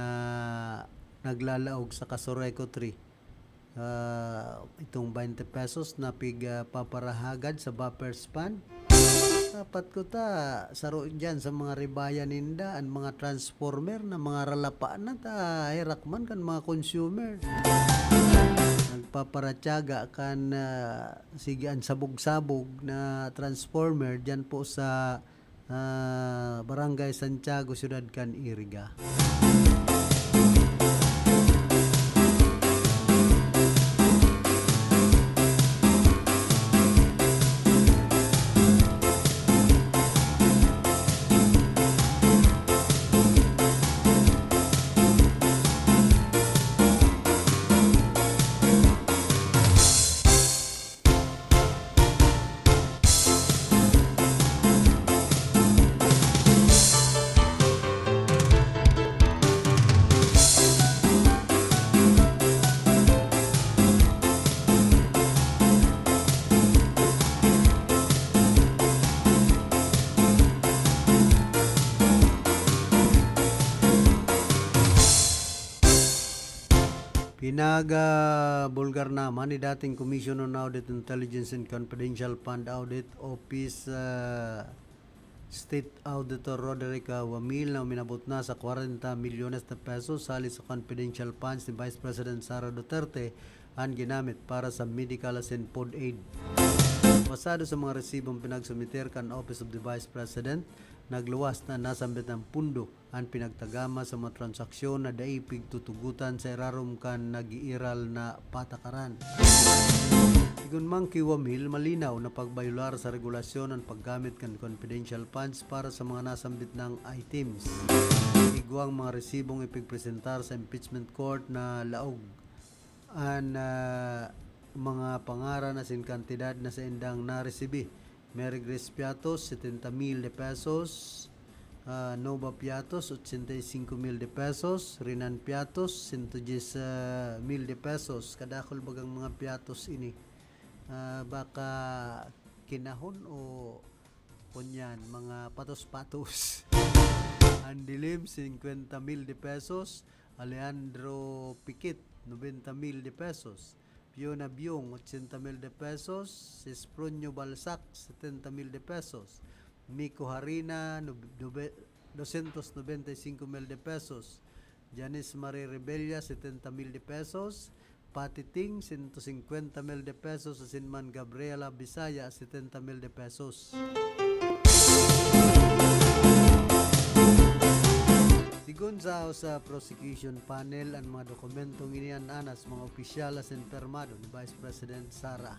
naglalaog sa Kasoreco 3. Itong 20 pesos na paparahagad sa buffer span. Dapat ko saro dyan sa mga ribaya ninda ang mga transformer na mga ralapaan na hirakman kan mga consumer. Nagpaparatyaga kan sige ang sabog-sabog na transformer dyan po sa Barangay Santiago, Ciudad Can, Iriga. Bulgar naman ni dating Commission on Audit, Intelligence and Confidential Fund Audit Office State Auditor Roderick Wamil na uminabot na sa 40 milyones na pesos sali sa confidential funds ni Vice President Sara Duterte ang ginamit para sa medical and food aid. Basado sa mga resibong pinagsumiter kan Office of the Vice President, nagluwas na nasambit ng pundo ang pinagtagama sa mga transaksyon na daipig tutugutan sa irarom kan nagiiral na patakaran. Igun mang kiwamil, malinaw na pagbayular sa regulasyon ang paggamit kan confidential funds para sa mga nasambit ng items. Iguang mga resibong ipigpresentar sa impeachment court na laog ang mga pangaran na sin kantidad na sa indang na-resibi. Mary Grace Piatos, 70,000 de pesos. Nova Piatos, 85,000 de pesos. Rinan Piatos, 110,000 de pesos. Kadakol bagang mga Piatos ini. Baka kinahon o kunyan, mga patos-patos. Andilim, 50,000 de pesos. Alejandro Piquet, 90,000 de pesos. Fiona Biong, 80,000 de pesos. Sespronio Balsac, 70,000 de pesos. Miko Harina, 295,000 de pesos. Janice Marie Rebella, 70,000 de pesos. Pati Ting, 150,000 de pesos. Asinman Gabriela Bisaya, 70,000 de pesos. Sigun sa prosecution panel, ang mga dokumentong iniananas mga opisyal as permado ni Vice President Sara.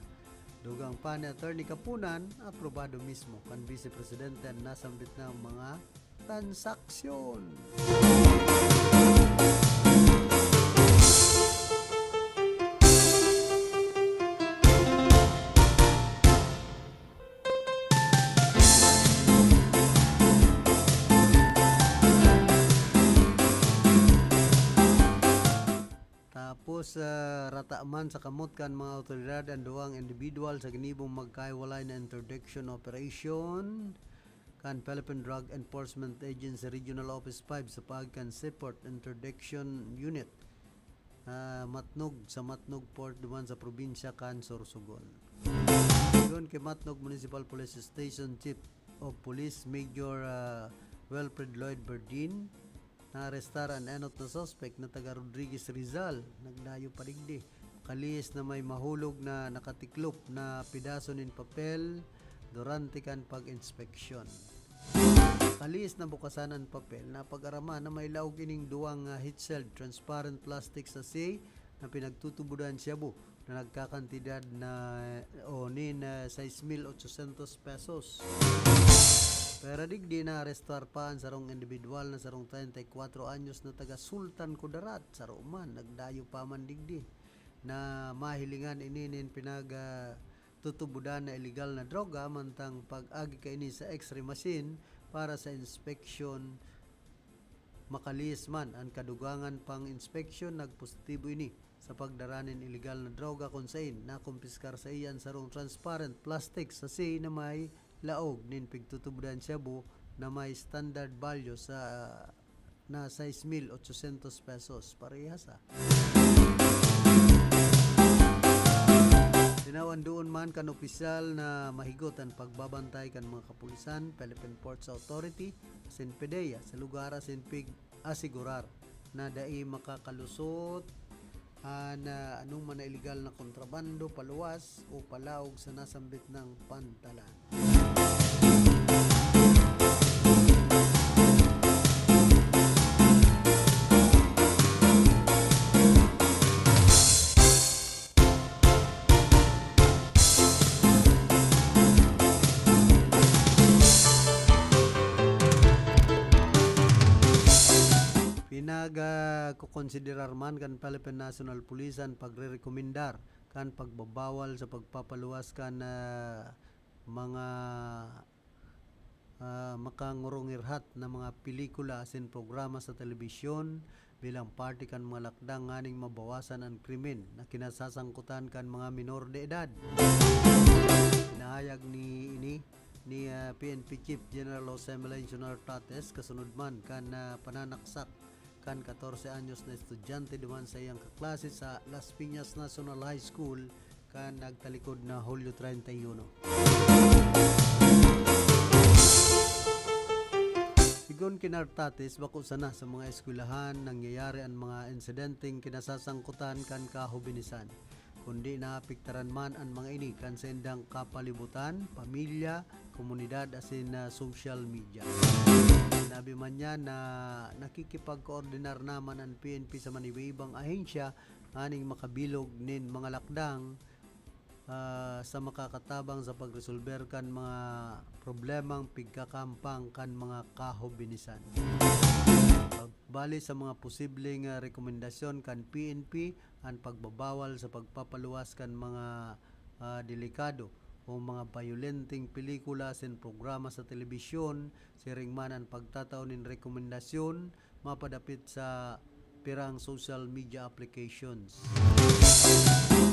Dugang pa ni Attorney Kapunan, aprobado mismo kan Vice Presidente ang nasambit ng mga transaksyon. Tapos rataman sa kamot kan mga otoridad ang duwang individual sa ginibong magkaiwalay na interdiction operation kan Philippine Drug Enforcement Agency Regional Office 5 sa pagkan Seaport Interdiction Unit Matnog sa Matnog Port duman sa probinsya kan Sorsogon. Doon kay Matnog Municipal Police Station Chief of Police Major Wilfred Lloyd Berdin na-arestar ang enot na suspect na taga Rodriguez Rizal, nagdayo paligdi. Kalis na may mahulog na nakatiklop na pidaso nin papel durante kan pag-inspeksyon. Kalis na bukasan ang papel na pag-arama na may laog ining duwang heat-sealed transparent plastic sa say na pinagtutubudan siya bu na nagkakantidad na 6,800 pesos. Pero digdi na arestar pa ang sarong individual na sarong 34 anyos na taga Sultan Kudarat sa Roman. Nagdayo pa man digdi na mahilingan ininin tutubudan na illegal na droga mantang pag-agi ka ini sa x-ray machine para sa inspection makalis man ang kadugangan pang inspection nagpositibo ini sa pagdaranin illegal na droga kung sain na kumpiskar sa iyan sarong transparent plastic sa say na may laog nin pigtutubudan siya bu na may standard value sa na 6,800 pesos parehas Tinawan doon man kan opisyal na mahigot ang pagbabantay kan mga kapulisan, Philippine Ports Authority, PDEA sa lugar asin pig asigurar na dai makakalusot na anong man na illegal na kontrabando, paluwas o palaog sa nasambit ng pantalan. Kukonsiderar man kan Philippine National Police ang pagre-rekomendar kan pagbabawal sa pagpapaluwas kan mga makangurungirhat na mga pelikula asin programa sa telebisyon bilang parte kan mga lakdang nganing mabawasan ang krimen na kinasasangkutan kan mga minor de edad. Pinahayag ni PNP Chief General Jose Melencio Nartates kasunod man kan pananaksak kan 14 anyos na estudyante duman sa iyang kaklase sa Las Piñas National High School kan nagtalikod na Hulyo 31. Sigon kinartatis bako sana sa mga eskwelahan nangyayari ang mga insidenteng kinasasangkutan kan kahubinisan, kundi naapektaran man ang mga ini kan sa indang kapalibutan, pamilya, komunidad asin na social media. Sinabi man niya na nakikipag-koordinar naman ang PNP sa manibaibang ahensya aning makabilog nin mga lakdang sa makakatabang sa pagresolber kan mga problemang pigkakampang kan mga kahubinisan. Pagbali sa mga posibleng rekomendasyon kan PNP ang pagbabawal sa pagpapaluwas kan mga delikado o mga violenteng pelikula sin programa sa telebisyon, siring man ang pagtataon nin rekomendasyon mapadapit sa pirang social media applications.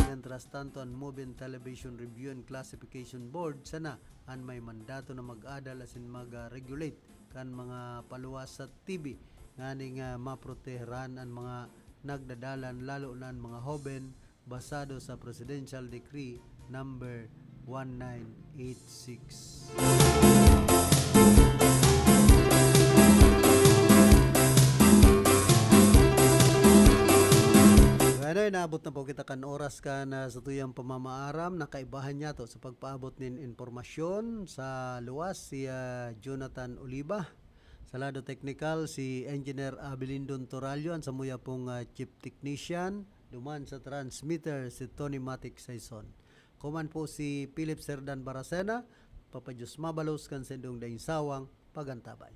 Mientras tanto, ang Movie Television Review and Classification Board sana ang may mandato na mag-adal asin mag-regulate kan mga paluwas sa TV nganing maproteheran ang mga nagdadalan lalo na ang mga hoben basado sa Presidential Decree number 1986. Ano, naabot na po kita kan oras ka na sa tuyang pamamaaram. Nakaibahan niya to sa pagpaabot nin informasyon sa luwas si Jonathan Oliva. Sa lado technical si Engineer Abilindon Toralio, sa muya pong Chief Technician. Duman sa transmitter si Tony Matic Saison. Kuman po si Philip Serdan Baracena. Papa Diyos mabalos kan sendong daing sawang pagantabay.